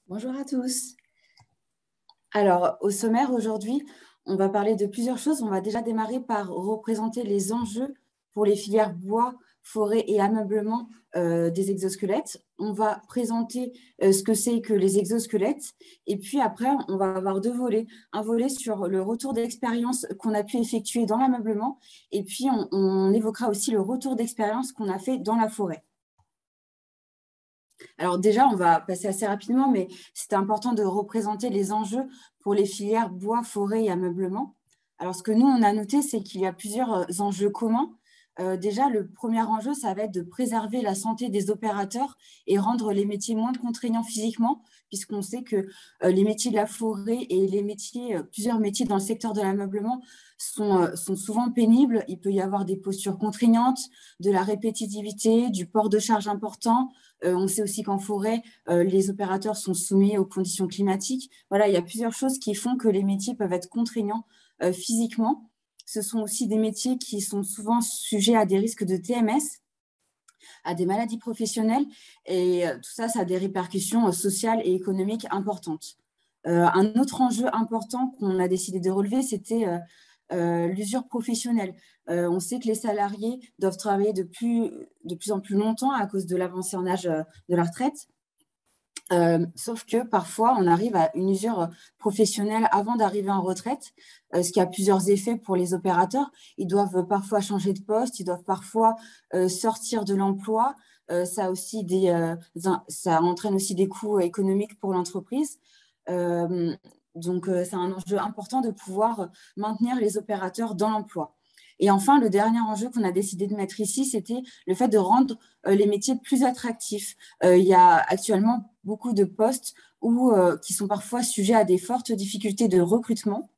Bonjour à tous. Alors, au sommaire aujourd'hui, on va parler de plusieurs choses. On va déjà démarrer par représenter les enjeux pour les filières bois, forêt et ameublement des exosquelettes. On va présenter ce que c'est que les exosquelettes. Et puis après, on va avoir deux volets. Un volet sur le retour d'expérience qu'on a pu effectuer dans l'ameublement. Et puis, on évoquera aussi le retour d'expérience qu'on a fait dans la forêt. Alors déjà, on va passer assez rapidement, mais c'est important de représenter les enjeux pour les filières bois, forêt et ameublement. Alors ce que nous, on a noté, c'est qu'il y a plusieurs enjeux communs. Déjà, le premier enjeu, ça va être de préserver la santé des opérateurs et rendre les métiers moins contraignants physiquement, puisqu'on sait que les métiers de la forêt et les métiers, plusieurs métiers dans le secteur de l'ameublement sont souvent pénibles. Il peut y avoir des postures contraignantes, de la répétitivité, du port de charge important. On sait aussi qu'en forêt, les opérateurs sont soumis aux conditions climatiques. Voilà, il y a plusieurs choses qui font que les métiers peuvent être contraignants physiquement. Ce sont aussi des métiers qui sont souvent sujets à des risques de TMS, à des maladies professionnelles, et tout ça, ça a des répercussions sociales et économiques importantes. Un autre enjeu important qu'on a décidé de relever, c'était l'usure professionnelle. On sait que les salariés doivent travailler de plus en plus longtemps à cause de l'avancée en âge de la retraite. Sauf que parfois, on arrive à une usure professionnelle avant d'arriver en retraite, ce qui a plusieurs effets pour les opérateurs. Ils doivent parfois changer de poste, ils doivent parfois sortir de l'emploi. Ça entraîne aussi des coûts économiques pour l'entreprise. Donc, c'est un enjeu important de pouvoir maintenir les opérateurs dans l'emploi. Et enfin, le dernier enjeu qu'on a décidé de mettre ici, c'était le fait de rendre les métiers plus attractifs. Il y a actuellement beaucoup de postes qui sont parfois sujets à des fortes difficultés de recrutement.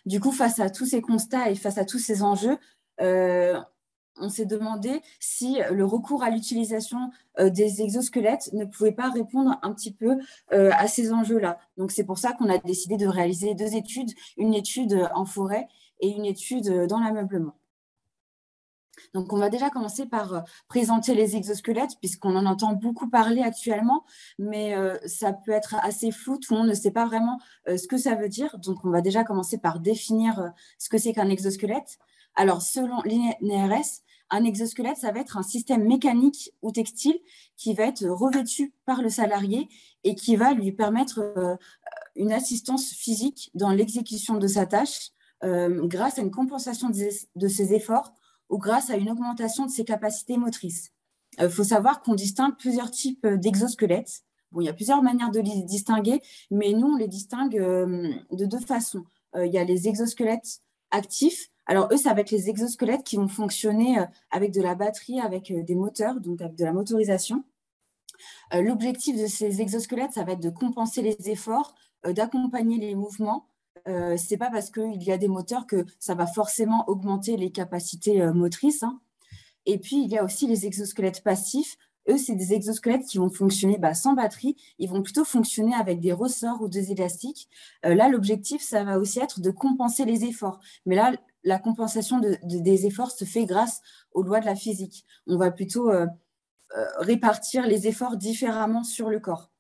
Du coup, face à tous ces constats et face à tous ces enjeux, on s'est demandé si le recours à l'utilisation des exosquelettes ne pouvait pas répondre un petit peu à ces enjeux-là. Donc, c'est pour ça qu'on a décidé de réaliser deux études, une étude en forêt et une étude dans l'ameublement. Donc, on va déjà commencer par présenter les exosquelettes, puisqu'on en entend beaucoup parler actuellement, mais ça peut être assez flou, tout le monde ne sait pas vraiment ce que ça veut dire. Donc, on va déjà commencer par définir ce que c'est qu'un exosquelette. Alors, selon l'INRS, un exosquelette, ça va être un système mécanique ou textile qui va être revêtu par le salarié et qui va lui permettre une assistance physique dans l'exécution de sa tâche grâce à une compensation de ses efforts ou grâce à une augmentation de ses capacités motrices. Il faut savoir qu'on distingue plusieurs types d'exosquelettes. Bon, il y a plusieurs manières de les distinguer, mais nous, on les distingue de deux façons. Il y a les exosquelettes actifs. Alors, eux, ça va être les exosquelettes qui vont fonctionner avec de la batterie, avec des moteurs, donc avec de la motorisation. L'objectif de ces exosquelettes, ça va être de compenser les efforts, d'accompagner les mouvements. Ce n'est pas parce qu'il y a des moteurs que ça va forcément augmenter les capacités motrices. Hein. Et puis, il y a aussi les exosquelettes passifs. Eux, c'est des exosquelettes qui vont fonctionner sans batterie. Ils vont plutôt fonctionner avec des ressorts ou des élastiques. Là, l'objectif, ça va aussi être de compenser les efforts. Mais là, la compensation des efforts se fait grâce aux lois de la physique. On va plutôt répartir les efforts différemment sur le corps.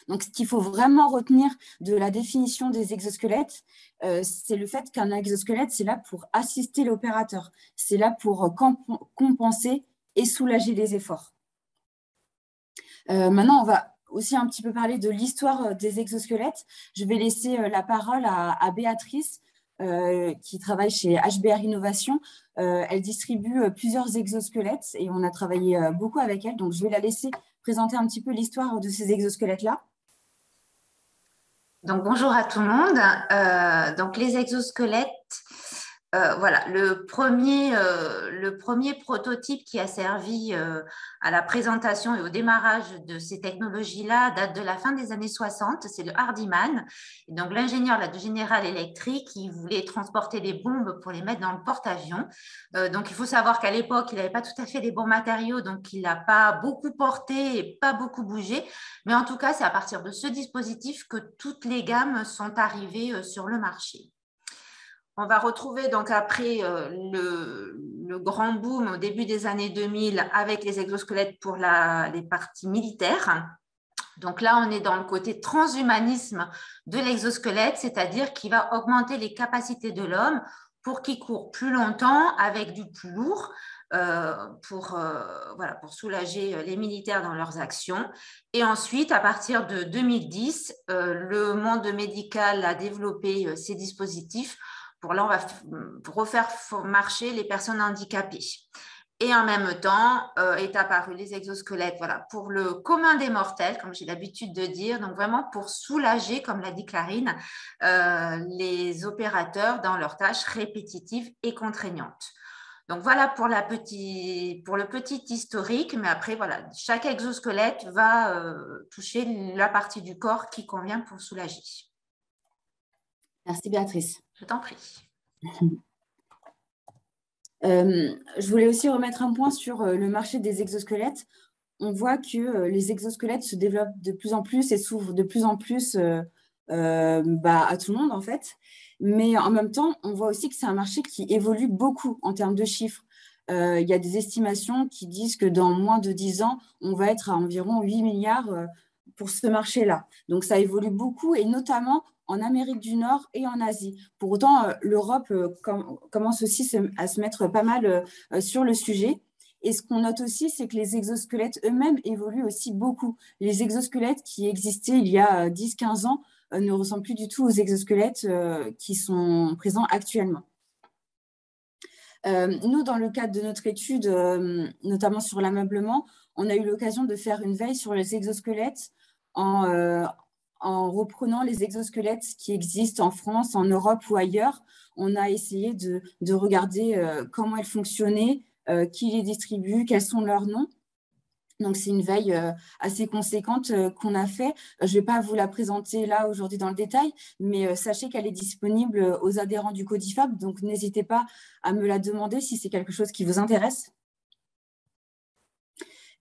Donc, ce qu'il faut vraiment retenir de la définition des exosquelettes, c'est le fait qu'un exosquelette, c'est là pour assister l'opérateur. C'est là pour compenser et soulager les efforts. Maintenant, on va aussi un petit peu parler de l'histoire des exosquelettes. Je vais laisser la parole à Béatrice, qui travaille chez HBR Innovation. Elle distribue plusieurs exosquelettes et on a travaillé beaucoup avec elle. Donc, je vais la laisser présenter un petit peu l'histoire de ces exosquelettes-là. Donc, bonjour à tout le monde. Donc, les exosquelettes, voilà, le premier prototype qui a servi à la présentation et au démarrage de ces technologies-là date de la fin des années 60, c'est le Hardiman. Et donc, l'ingénieur de General Electric, il voulait transporter des bombes pour les mettre dans le porte-avions. Donc, il faut savoir qu'à l'époque, il n'avait pas tout à fait les bons matériaux, donc il n'a pas beaucoup porté et pas beaucoup bougé. Mais en tout cas, c'est à partir de ce dispositif que toutes les gammes sont arrivées sur le marché. On va retrouver donc après le grand boom au début des années 2000 avec les exosquelettes pour les parties militaires. Donc là, on est dans le côté transhumanisme de l'exosquelette, c'est-à-dire qu'il va augmenter les capacités de l'homme pour qu'il court plus longtemps avec du plus lourd, voilà, pour soulager les militaires dans leurs actions. Et ensuite, à partir de 2010, le monde médical a développé ces dispositifs pour là, on va refaire marcher les personnes handicapées. Et en même temps, est apparu les exosquelettes, voilà, pour le commun des mortels, comme j'ai l'habitude de dire, donc vraiment pour soulager, comme l'a dit Clarine, les opérateurs dans leurs tâches répétitives et contraignantes. Donc voilà pour le petit historique, mais après, voilà, chaque exosquelette va toucher la partie du corps qui convient pour soulager. Merci Béatrice. Je t'en prie. Je voulais aussi remettre un point sur le marché des exosquelettes. On voit que les exosquelettes se développent de plus en plus et s'ouvrent de plus en plus à tout le monde en fait. Mais en même temps, on voit aussi que c'est un marché qui évolue beaucoup en termes de chiffres. Il y a des estimations qui disent que dans moins de 10 ans, on va être à environ 8 milliards pour ce marché-là. Donc ça évolue beaucoup et notamment en Amérique du Nord et en Asie. Pour autant, l'Europe commence aussi à se mettre pas mal sur le sujet. Et ce qu'on note aussi, c'est que les exosquelettes eux-mêmes évoluent aussi beaucoup. Les exosquelettes qui existaient il y a 10-15 ans ne ressemblent plus du tout aux exosquelettes qui sont présents actuellement. Nous, dans le cadre de notre étude, notamment sur l'ameublement, on a eu l'occasion de faire une veille sur les exosquelettes en reprenant les exosquelettes qui existent en France, en Europe ou ailleurs. On a essayé de regarder comment elles fonctionnaient, qui les distribue, quels sont leurs noms. Donc, c'est une veille assez conséquente qu'on a fait. Je ne vais pas vous la présenter là aujourd'hui dans le détail, mais sachez qu'elle est disponible aux adhérents du Codifab. Donc, n'hésitez pas à me la demander si c'est quelque chose qui vous intéresse.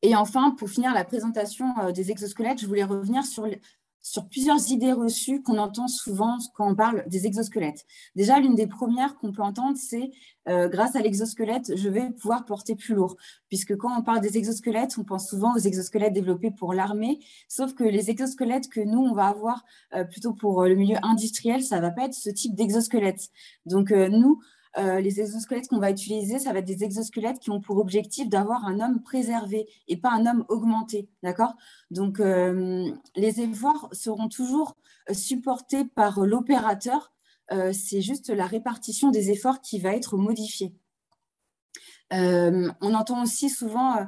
Et enfin, pour finir la présentation des exosquelettes, je voulais revenir sur plusieurs idées reçues qu'on entend souvent quand on parle des exosquelettes. Déjà, l'une des premières qu'on peut entendre, c'est grâce à l'exosquelette, je vais pouvoir porter plus lourd. Puisque quand on parle des exosquelettes, on pense souvent aux exosquelettes développés pour l'armée, sauf que les exosquelettes que nous, on va avoir plutôt pour le milieu industriel, ça ne va pas être ce type d'exosquelette. Donc, nous, les exosquelettes qu'on va utiliser, ça va être des exosquelettes qui ont pour objectif d'avoir un homme préservé et pas un homme augmenté, d'accord? Donc, les efforts seront toujours supportés par l'opérateur. C'est juste la répartition des efforts qui va être modifiée. On entend aussi souvent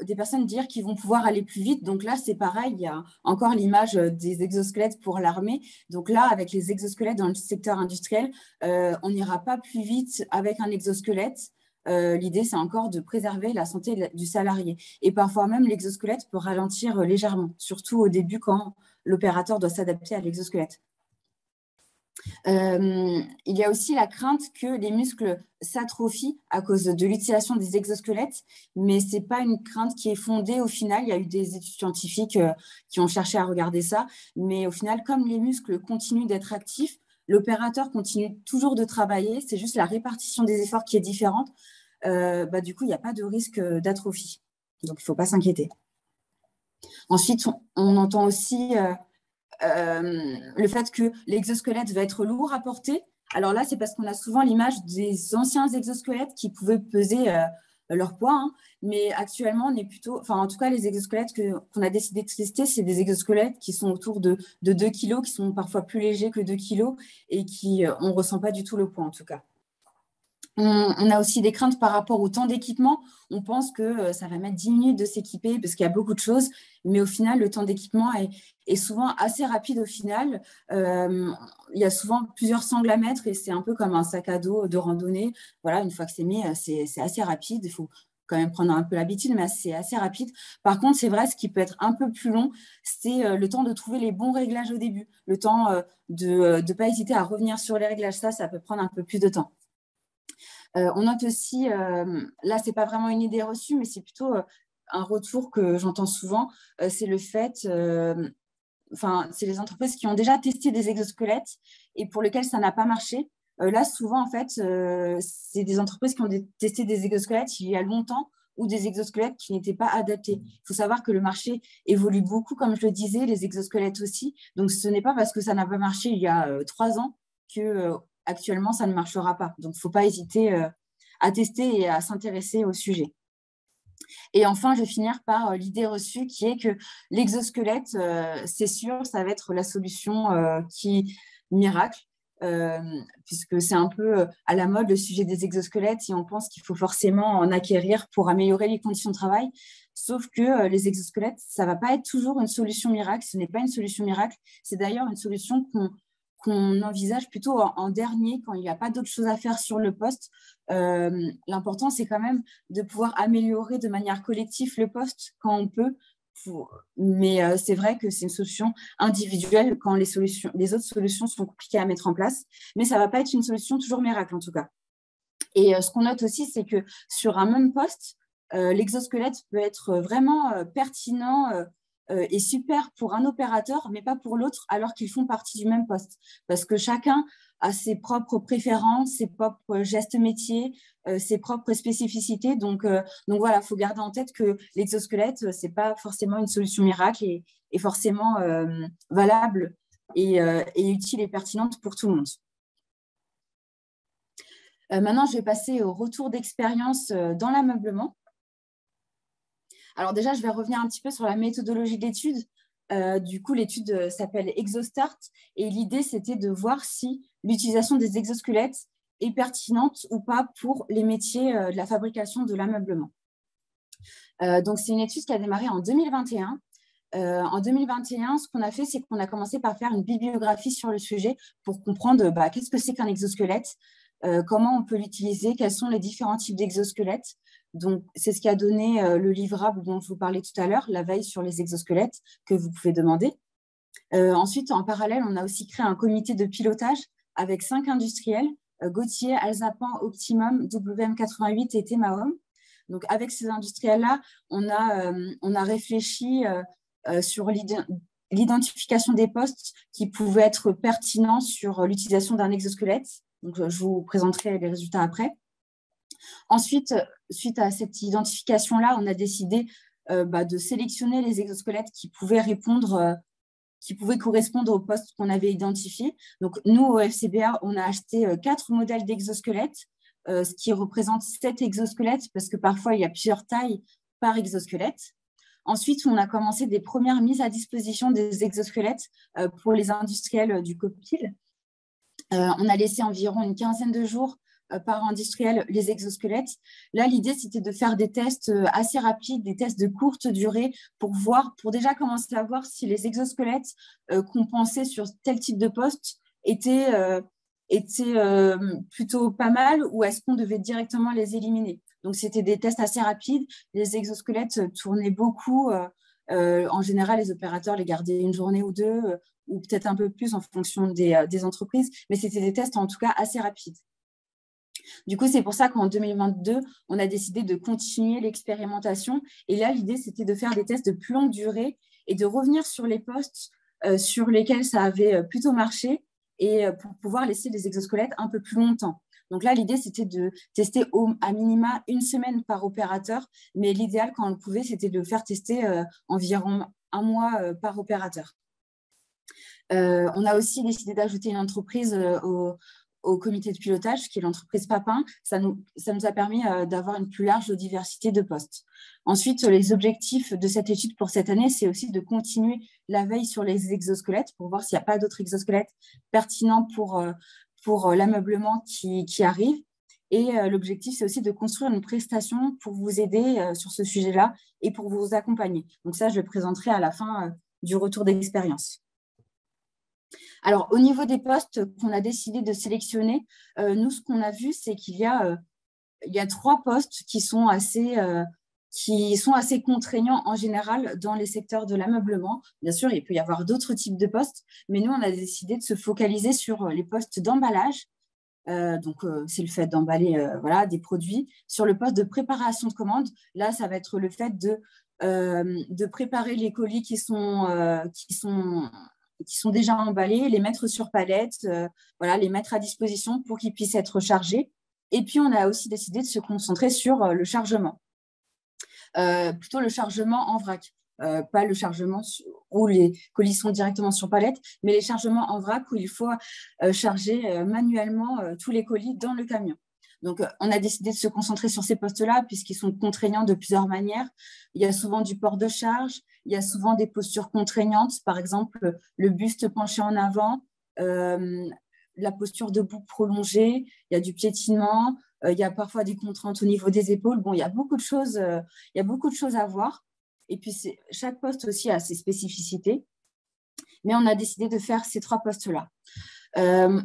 des personnes dire qu'ils vont pouvoir aller plus vite. Donc là, c'est pareil, il y a encore l'image des exosquelettes pour l'armée. Donc là, avec les exosquelettes dans le secteur industriel, on n'ira pas plus vite avec un exosquelette. L'idée, c'est encore de préserver la santé du salarié. Et parfois même, l'exosquelette peut ralentir légèrement, surtout au début quand l'opérateur doit s'adapter à l'exosquelette. Il y a aussi la crainte que les muscles s'atrophient à cause de l'utilisation des exosquelettes, mais ce n'est pas une crainte qui est fondée au final. Il y a eu des études scientifiques qui ont cherché à regarder ça, mais au final, comme les muscles continuent d'être actifs, l'opérateur continue toujours de travailler, c'est juste la répartition des efforts qui est différente. Du coup, il n'y a pas de risque d'atrophie, donc il ne faut pas s'inquiéter. Ensuite, on entend aussi le fait que l'exosquelette va être lourd à porter. Alors là, c'est parce qu'on a souvent l'image des anciens exosquelettes qui pouvaient peser leur poids, hein. Mais actuellement, on est plutôt, enfin en tout cas, les exosquelettes qu'on a décidé de tester, c'est des exosquelettes qui sont autour de 2 kg, qui sont parfois plus légers que 2 kg et qui, on ne ressent pas du tout le poids en tout cas. On a aussi des craintes par rapport au temps d'équipement. On pense que ça va mettre 10 minutes de s'équiper parce qu'il y a beaucoup de choses, mais au final, le temps d'équipement est souvent assez rapide au final. Il y a souvent plusieurs sangles à mettre et c'est un peu comme un sac à dos de randonnée. Voilà, une fois que c'est mis, c'est assez rapide. Il faut quand même prendre un peu l'habitude, mais c'est assez rapide. Par contre, c'est vrai, ce qui peut être un peu plus long, c'est le temps de trouver les bons réglages au début. Le temps de ne pas hésiter à revenir sur les réglages. Ça peut prendre un peu plus de temps. On note aussi, là, ce n'est pas vraiment une idée reçue, mais c'est plutôt un retour que j'entends souvent, c'est le fait, c'est les entreprises qui ont déjà testé des exosquelettes et pour lesquelles ça n'a pas marché. Là, souvent, en fait, c'est des entreprises qui ont testé des exosquelettes il y a longtemps ou des exosquelettes qui n'étaient pas adaptés. Il faut savoir que le marché évolue beaucoup, comme je le disais, les exosquelettes aussi. Donc, ce n'est pas parce que ça n'a pas marché il y a 3 ans que actuellement, ça ne marchera pas. Donc, il ne faut pas hésiter à tester et à s'intéresser au sujet. Et enfin, je vais finir par l'idée reçue qui est que l'exosquelette, c'est sûr, ça va être la solution qui miracle, puisque c'est un peu à la mode le sujet des exosquelettes et on pense qu'il faut forcément en acquérir pour améliorer les conditions de travail. Sauf que les exosquelettes, ça ne va pas être toujours une solution miracle. Ce n'est pas une solution miracle. C'est d'ailleurs une solution qu'on envisage plutôt en dernier, quand il n'y a pas d'autre chose à faire sur le poste. L'important, c'est quand même de pouvoir améliorer de manière collective le poste quand on peut. Mais c'est vrai que c'est une solution individuelle quand les autres solutions sont compliquées à mettre en place. Mais ça ne va pas être une solution toujours miracle, en tout cas. Et ce qu'on note aussi, c'est que sur un même poste, l'exosquelette peut être vraiment pertinent et super pour un opérateur, mais pas pour l'autre, alors qu'ils font partie du même poste. Parce que chacun a ses propres préférences, ses propres gestes métiers, ses propres spécificités. Donc voilà, il faut garder en tête que l'exosquelette, ce n'est pas forcément une solution miracle et forcément valable et utile et pertinente pour tout le monde. Maintenant, je vais passer au retour d'expérience dans l'ameublement. Alors déjà, je vais revenir un petit peu sur la méthodologie de l'étude. Du coup, l'étude s'appelle ExoStart et l'idée, c'était de voir si l'utilisation des exosquelettes est pertinente ou pas pour les métiers de la fabrication de l'ameublement. Donc, c'est une étude qui a démarré en 2021. En 2021, ce qu'on a fait, c'est qu'on a commencé par faire une bibliographie sur le sujet pour comprendre qu'est-ce que c'est qu'un exosquelette, comment on peut l'utiliser, quels sont les différents types d'exosquelettes. Donc, c'est ce qui a donné le livrable dont je vous parlais tout à l'heure, la veille sur les exosquelettes, que vous pouvez demander. Ensuite, en parallèle, on a aussi créé un comité de pilotage avec 5 industriels, Gautier, Alzapan, Optimum, WM88 et Temaom. Donc, avec ces industriels-là, on a réfléchi sur l'identification des postes qui pouvaient être pertinents sur l'utilisation d'un exosquelette. Donc, je vous présenterai les résultats après. Ensuite, suite à cette identification-là, on a décidé de sélectionner les exosquelettes qui pouvaient correspondre au poste qu'on avait identifié. Donc, nous, au FCBA, on a acheté 4 modèles d'exosquelettes, ce qui représente 7 exosquelettes, parce que parfois, il y a plusieurs tailles par exosquelette. Ensuite, on a commencé des premières mises à disposition des exosquelettes pour les industriels du COPIL. On a laissé environ une quinzaine de jours par industriel les exosquelettes. Là, l'idée, c'était de faire des tests assez rapides, des tests de courte durée pour déjà commencer à voir si les exosquelettes qu'on pensait sur tel type de poste étaient plutôt pas mal ou est-ce qu'on devait directement les éliminer. Donc, c'était des tests assez rapides. Les exosquelettes tournaient beaucoup. En général, les opérateurs les gardaient une journée ou deux ou peut-être un peu plus en fonction des entreprises, mais c'était des tests en tout cas assez rapides. Du coup, c'est pour ça qu'en 2022, on a décidé de continuer l'expérimentation. Et là, l'idée, c'était de faire des tests de plus longue durée et de revenir sur les postes sur lesquels ça avait plutôt marché et pour pouvoir laisser les exosquelettes un peu plus longtemps. Donc là, l'idée, c'était de tester à minima 1 semaine par opérateur, mais l'idéal, quand on le pouvait, c'était de faire tester environ 1 mois par opérateur. On a aussi décidé d'ajouter une entreprise au comité de pilotage, qui est l'entreprise Papin. Ça nous a permis d'avoir une plus large diversité de postes. Ensuite, les objectifs de cette étude pour cette année, c'est aussi de continuer la veille sur les exosquelettes pour voir s'il n'y a pas d'autres exosquelettes pertinents pour l'ameublement qui arrive. Et l'objectif, c'est aussi de construire une prestation pour vous aider sur ce sujet-là et pour vous accompagner. Donc ça, je le présenterai à la fin du retour d'expérience. Alors, au niveau des postes qu'on a décidé de sélectionner, nous, ce qu'on a vu, c'est qu'il y a 3 postes qui sont assez contraignants en général dans les secteurs de l'ameublement. Bien sûr, il peut y avoir d'autres types de postes, mais nous, on a décidé de se focaliser sur les postes d'emballage. C'est le fait d'emballer des produits. Sur le poste de préparation de commande, là, ça va être le fait de préparer les colis qui sont déjà emballés, les mettre sur palette, les mettre à disposition pour qu'ils puissent être chargés. Et puis, on a aussi décidé de se concentrer sur le chargement. plutôt le chargement en vrac. Pas le chargement où les colis sont directement sur palette, mais les chargements en vrac où il faut charger manuellement tous les colis dans le camion. Donc, on a décidé de se concentrer sur ces postes-là puisqu'ils sont contraignants de plusieurs manières. Il y a souvent du port de charge, il y a souvent des postures contraignantes, par exemple le buste penché en avant, la posture debout prolongée, il y a du piétinement, il y a parfois des contraintes au niveau des épaules. Bon, il y a beaucoup de choses à voir. Et puis, chaque poste aussi a ses spécificités. Mais on a décidé de faire ces 3 postes-là.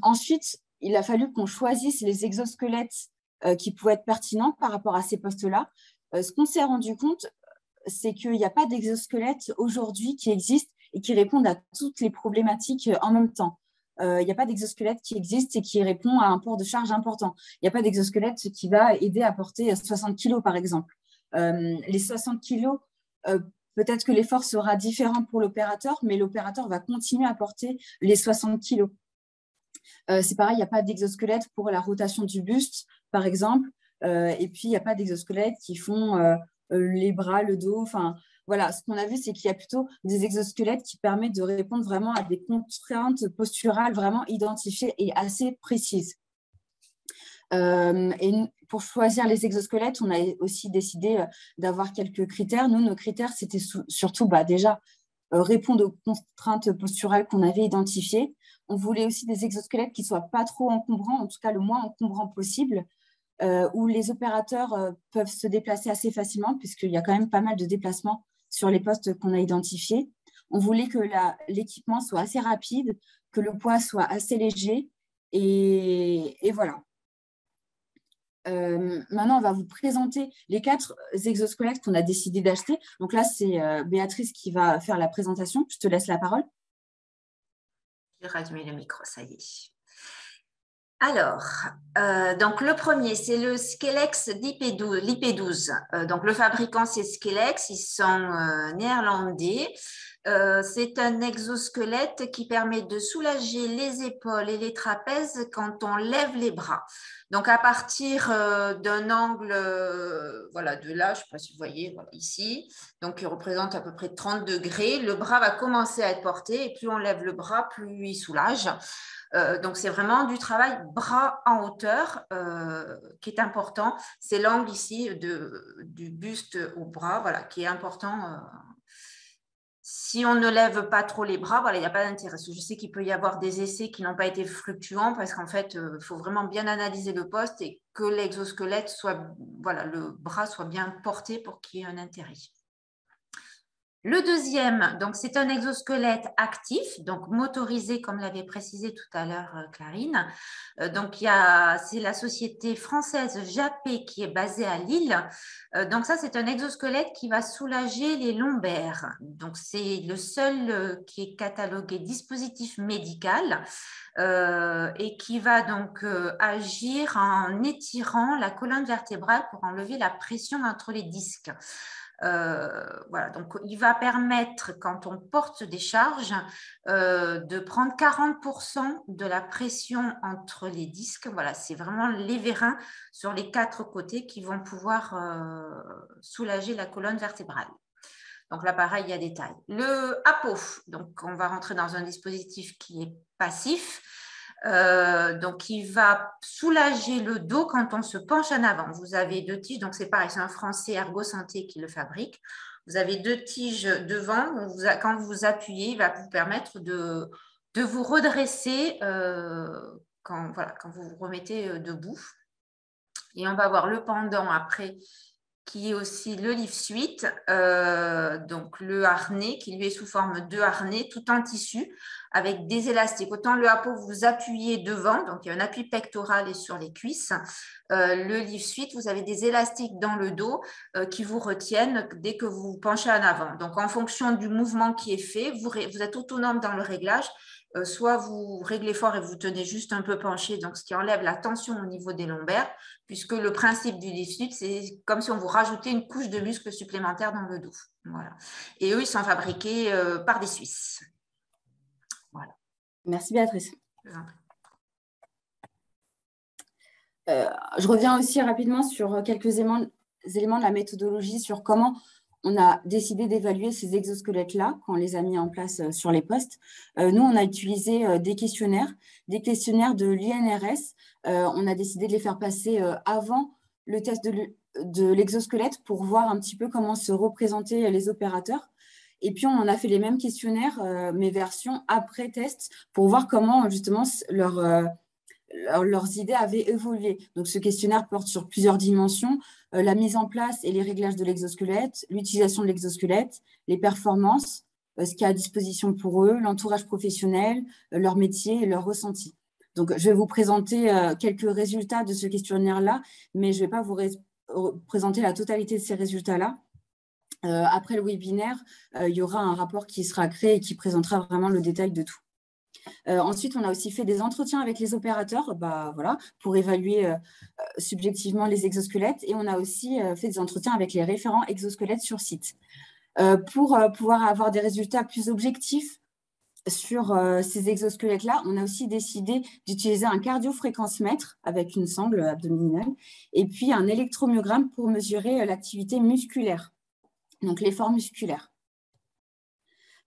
Ensuite, il a fallu qu'on choisisse les exosquelettes qui pouvaient être pertinents par rapport à ces postes-là. Ce qu'on s'est rendu compte, c'est qu'il n'y a pas d'exosquelette aujourd'hui qui existe et qui répondent à toutes les problématiques en même temps. Il n'y a pas d'exosquelette qui existe et qui répond à un port de charge important. Il n'y a pas d'exosquelette qui va aider à porter 60 kg, par exemple. Les 60 kg, peut-être que l'effort sera différent pour l'opérateur, mais l'opérateur va continuer à porter les 60 kg. C'est pareil, il n'y a pas d'exosquelette pour la rotation du buste, par exemple. Et puis, il n'y a pas d'exosquelettes qui font les bras, le dos. Enfin, voilà, ce qu'on a vu, c'est qu'il y a plutôt des exosquelettes qui permettent de répondre vraiment à des contraintes posturales vraiment identifiées et assez précises. Et pour choisir les exosquelettes, on a aussi décidé d'avoir quelques critères. Nous, nos critères, c'était surtout déjà répondre aux contraintes posturales qu'on avait identifiées. On voulait aussi des exosquelettes qui ne soient pas trop encombrants, en tout cas le moins encombrant possible, où les opérateurs peuvent se déplacer assez facilement, puisqu'il y a quand même pas mal de déplacements sur les postes qu'on a identifiés. On voulait que l'équipement soit assez rapide, que le poids soit assez léger, et voilà. Maintenant, on va vous présenter les 4 exosquelettes qu'on a décidé d'acheter. Donc là, c'est Béatrice qui va faire la présentation. Je te laisse la parole. Je vais rallumer le micro, ça y est. Alors, donc le premier, c'est le Skelex l'IP12. Donc le fabricant, c'est Skelex, ils sont néerlandais. C'est un exosquelette qui permet de soulager les épaules et les trapèzes quand on lève les bras. Donc à partir d'un angle, voilà, de là, je ne sais pas si vous voyez, voilà, ici, donc il représente à peu près 30 degrés, le bras va commencer à être porté et plus on lève le bras, plus il soulage. Donc, c'est vraiment du travail bras en hauteur qui est important. C'est l'angle ici du buste au bras, voilà, qui est important. Si on ne lève pas trop les bras, voilà, il n'y a pas d'intérêt. Je sais qu'il peut y avoir des essais qui n'ont pas été fluctuants parce qu'en fait, il faut vraiment bien analyser le poste et que l'exosquelette soit, voilà, le bras soit bien porté pour qu'il y ait un intérêt. Le deuxième, donc c'est un exosquelette actif, donc motorisé, comme l'avait précisé tout à l'heure Clarine. Donc c'est la société française Japet qui est basée à Lille. Donc ça, c'est un exosquelette qui va soulager les lombaires. Donc c'est le seul qui est catalogué dispositif médical et qui va donc agir en étirant la colonne vertébrale pour enlever la pression entre les disques. Voilà, donc il va permettre, quand on porte des charges, de prendre 40% de la pression entre les disques. Voilà, c'est vraiment les vérins sur les 4 côtés qui vont pouvoir soulager la colonne vertébrale. Donc là, pareil, il y a des tailles. Le APO, donc on va rentrer dans un dispositif qui est passif. Donc, il va soulager le dos quand on se penche en avant. Vous avez 2 tiges, donc c'est pareil, c'est un Français Ergo Santé qui le fabrique. Vous avez 2 tiges devant. Quand vous appuyez, il va vous permettre de vous redresser quand vous vous remettez debout. Et on va voir le pendant après, qui est aussi le Lift Suite, donc le harnais qui lui est sous forme de harnais tout en tissu avec des élastiques. Autant le APO, vous appuyez devant, donc il y a un appui pectoral et sur les cuisses. Le Lift Suite, vous avez des élastiques dans le dos qui vous retiennent dès que vous vous penchez en avant. Donc en fonction du mouvement qui est fait, vous êtes autonome dans le réglage. Soit vous réglez fort et vous tenez juste un peu penché, donc ce qui enlève la tension au niveau des lombaires, puisque le principe du Lift Suite, c'est comme si on vous rajoutait une couche de muscle supplémentaire dans le dos. Voilà. Et eux, ils sont fabriqués par des Suisses. Voilà. Merci Béatrice. Je reviens aussi rapidement sur quelques éléments de la méthodologie sur comment on a décidé d'évaluer ces exosquelettes-là quand on les a mis en place sur les postes. Nous, on a utilisé des questionnaires de l'INRS. On a décidé de les faire passer avant le test de l'exosquelette pour voir un petit peu comment se représentaient les opérateurs. Et puis, on a fait les mêmes questionnaires, mais version après test, pour voir comment justement leurs idées avaient évolué. Donc, ce questionnaire porte sur plusieurs dimensions, la mise en place et les réglages de l'exosquelette, l'utilisation de l'exosquelette, les performances, ce qu'il y a à disposition pour eux, l'entourage professionnel, leur métier et leurs ressentis. Donc, je vais vous présenter quelques résultats de ce questionnaire-là, mais je ne vais pas vous présenter la totalité de ces résultats-là. Après le webinaire, il y aura un rapport qui sera créé et qui présentera vraiment le détail de tout. Ensuite, on a aussi fait des entretiens avec les opérateurs pour évaluer subjectivement les exosquelettes, et on a aussi fait des entretiens avec les référents exosquelettes sur site. Pour pouvoir avoir des résultats plus objectifs sur ces exosquelettes-là, on a aussi décidé d'utiliser un cardiofréquencemètre avec une sangle abdominale et puis un électromyogramme pour mesurer l'activité musculaire, donc l'effort musculaire.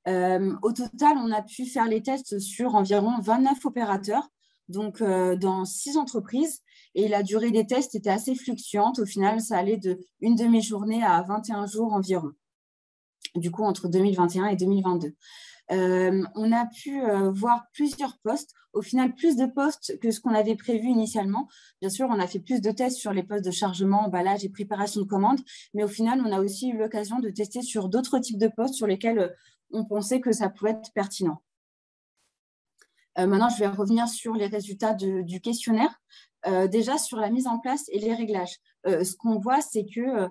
Au total, on a pu faire les tests sur environ 29 opérateurs, donc dans 6 entreprises, et la durée des tests était assez fluctuante. Au final, ça allait de une demi-journée à 21 jours environ, du coup entre 2021 et 2022. On a pu voir plusieurs postes, au final plus de postes que ce qu'on avait prévu initialement. Bien sûr, on a fait plus de tests sur les postes de chargement, emballage et préparation de commandes, mais au final, on a aussi eu l'occasion de tester sur d'autres types de postes sur lesquels on pensait que ça pouvait être pertinent. Maintenant, je vais revenir sur les résultats du questionnaire. Déjà, sur la mise en place et les réglages. Ce qu'on voit, c'est que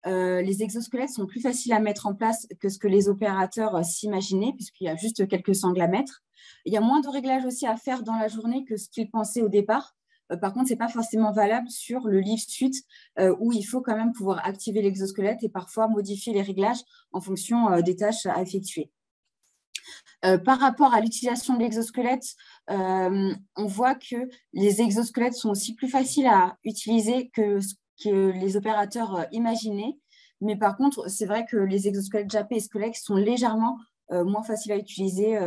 les exosquelettes sont plus faciles à mettre en place que ce que les opérateurs s'imaginaient, puisqu'il y a juste quelques sangles à mettre. Il y a moins de réglages aussi à faire dans la journée que ce qu'ils pensaient au départ. Par contre, ce n'est pas forcément valable sur le lift suite où il faut quand même pouvoir activer l'exosquelette et parfois modifier les réglages en fonction des tâches à effectuer. Par rapport à l'utilisation de l'exosquelette, on voit que les exosquelettes sont aussi plus faciles à utiliser que ce que les opérateurs imaginaient. Mais par contre, c'est vrai que les exosquelettes jappés et squelettes sont légèrement moins faciles à utiliser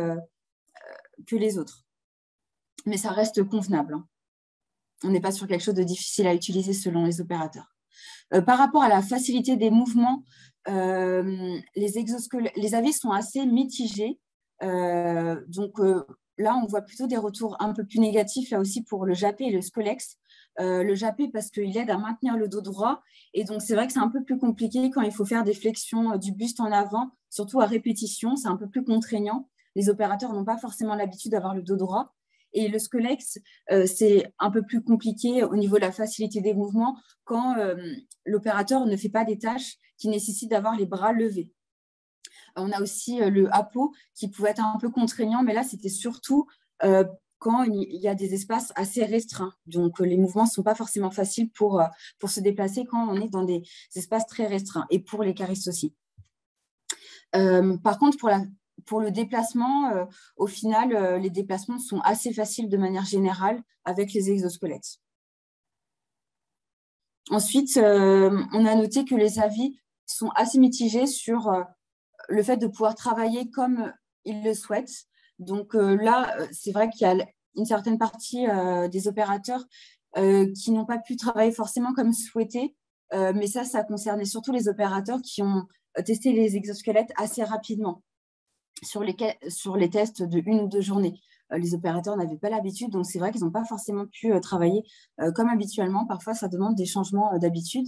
que les autres. Mais ça reste convenable, hein. On n'est pas sur quelque chose de difficile à utiliser selon les opérateurs. Par rapport à la facilité des mouvements, les avis sont assez mitigés. Là, on voit plutôt des retours un peu plus négatifs, là aussi pour le jappé et le scolex. Le jappé parce qu'il aide à maintenir le dos droit. Et donc, c'est vrai que c'est un peu plus compliqué quand il faut faire des flexions du buste en avant, surtout à répétition. C'est un peu plus contraignant. Les opérateurs n'ont pas forcément l'habitude d'avoir le dos droit. Et le scolex, c'est un peu plus compliqué au niveau de la facilité des mouvements quand l'opérateur ne fait pas des tâches qui nécessitent d'avoir les bras levés. On a aussi le hapo qui pouvait être un peu contraignant, mais là, c'était surtout quand il y a des espaces assez restreints. Donc, les mouvements ne sont pas forcément faciles pour se déplacer quand on est dans des espaces très restreints, et pour les caristes aussi. Par contre, pour le déplacement, au final, les déplacements sont assez faciles de manière générale avec les exosquelettes. Ensuite, on a noté que les avis sont assez mitigés sur le fait de pouvoir travailler comme ils le souhaitent. Donc là, c'est vrai qu'il y a une certaine partie des opérateurs qui n'ont pas pu travailler forcément comme souhaité, mais ça concernait surtout les opérateurs qui ont testé les exosquelettes assez rapidement sur les tests de 1 ou 2 journées. Les opérateurs n'avaient pas l'habitude, donc c'est vrai qu'ils n'ont pas forcément pu travailler comme habituellement. Parfois, ça demande des changements d'habitude.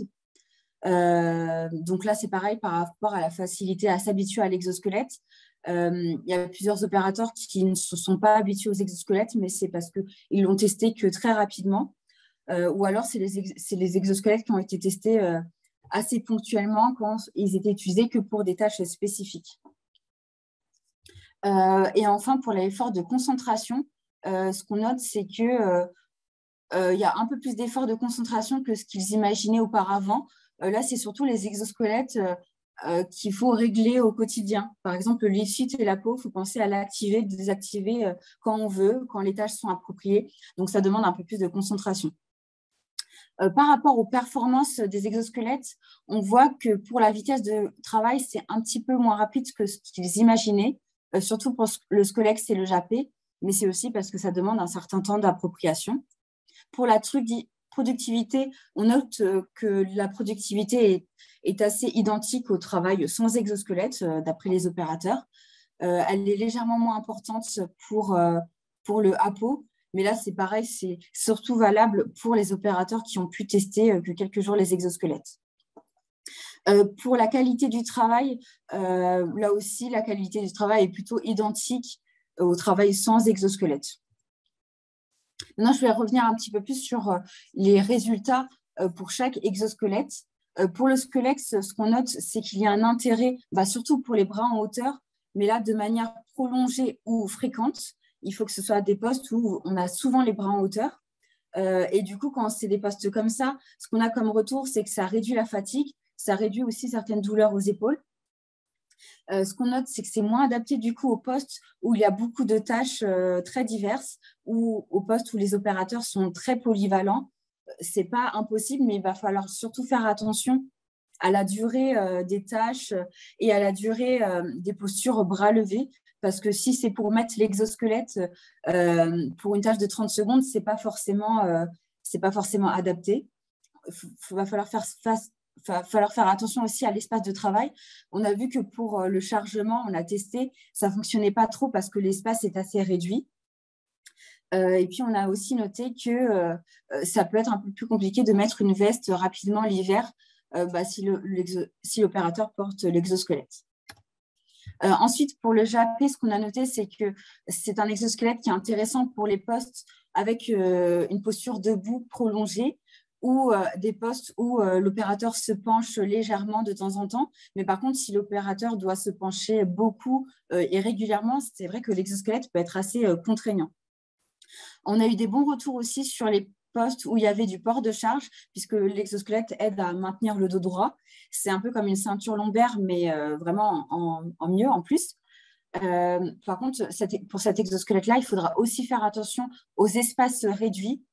Donc là, c'est pareil par rapport à la facilité à s'habituer à l'exosquelette. Il y a plusieurs opérateurs qui ne se sont pas habitués aux exosquelettes, mais c'est parce qu'ils l'ont testé que très rapidement. Ou alors, c'est les exosquelettes qui ont été testés assez ponctuellement quand ils étaient utilisés que pour des tâches spécifiques. Et enfin, pour l'effort de concentration, ce qu'on note, c'est que il y a un peu plus d'effort de concentration que ce qu'ils imaginaient auparavant. Là, c'est surtout les exosquelettes qu'il faut régler au quotidien. Par exemple, le lift et la peau, il faut penser à l'activer, désactiver quand on veut, quand les tâches sont appropriées. Donc, ça demande un peu plus de concentration. Par rapport aux performances des exosquelettes, on voit que pour la vitesse de travail, c'est un petit peu moins rapide que ce qu'ils imaginaient, surtout pour le Scolex et le Japet, mais c'est aussi parce que ça demande un certain temps d'appropriation. Pour la productivité, on note que la productivité est assez identique au travail sans exosquelette, d'après les opérateurs. Elle est légèrement moins importante pour le APO, mais là, c'est pareil, c'est surtout valable pour les opérateurs qui ont pu tester que quelques jours les exosquelettes. Pour la qualité du travail, là aussi, la qualité du travail est plutôt identique au travail sans exosquelette. Maintenant, je vais revenir un petit peu plus sur les résultats pour chaque exosquelette. Pour le Scolex, ce qu'on note, c'est qu'il y a un intérêt, surtout pour les bras en hauteur, mais là, de manière prolongée ou fréquente. Il faut que ce soit des postes où on a souvent les bras en hauteur. Et du coup, quand c'est des postes comme ça, ce qu'on a comme retour, c'est que ça réduit la fatigue, ça réduit aussi certaines douleurs aux épaules. Ce qu'on note, c'est que c'est moins adapté du coup aux postes où il y a beaucoup de tâches très diverses ou aux postes où les opérateurs sont très polyvalents. Ce n'est pas impossible, mais il va falloir surtout faire attention à la durée des tâches et à la durée des postures bras levés. Parce que si c'est pour mettre l'exosquelette pour une tâche de 30 secondes, ce n'est pas forcément adapté. Il va falloir faire attention aussi à l'espace de travail. On a vu que pour le chargement, on a testé, ça ne fonctionnait pas trop parce que l'espace est assez réduit. Et puis, on a aussi noté que ça peut être un peu plus compliqué de mettre une veste rapidement l'hiver si l'opérateur porte l'exosquelette. Ensuite, pour le Japet, ce qu'on a noté, c'est que c'est un exosquelette qui est intéressant pour les postes avec une posture debout prolongée ou des postes où l'opérateur se penche légèrement de temps en temps. Mais par contre, si l'opérateur doit se pencher beaucoup et régulièrement, c'est vrai que l'exosquelette peut être assez contraignant. On a eu des bons retours aussi sur les postes où il y avait du port de charge, puisque l'exosquelette aide à maintenir le dos droit. C'est un peu comme une ceinture lombaire, mais vraiment en mieux en plus. Par contre, pour cet exosquelette-là, il faudra aussi faire attention aux espaces réduits,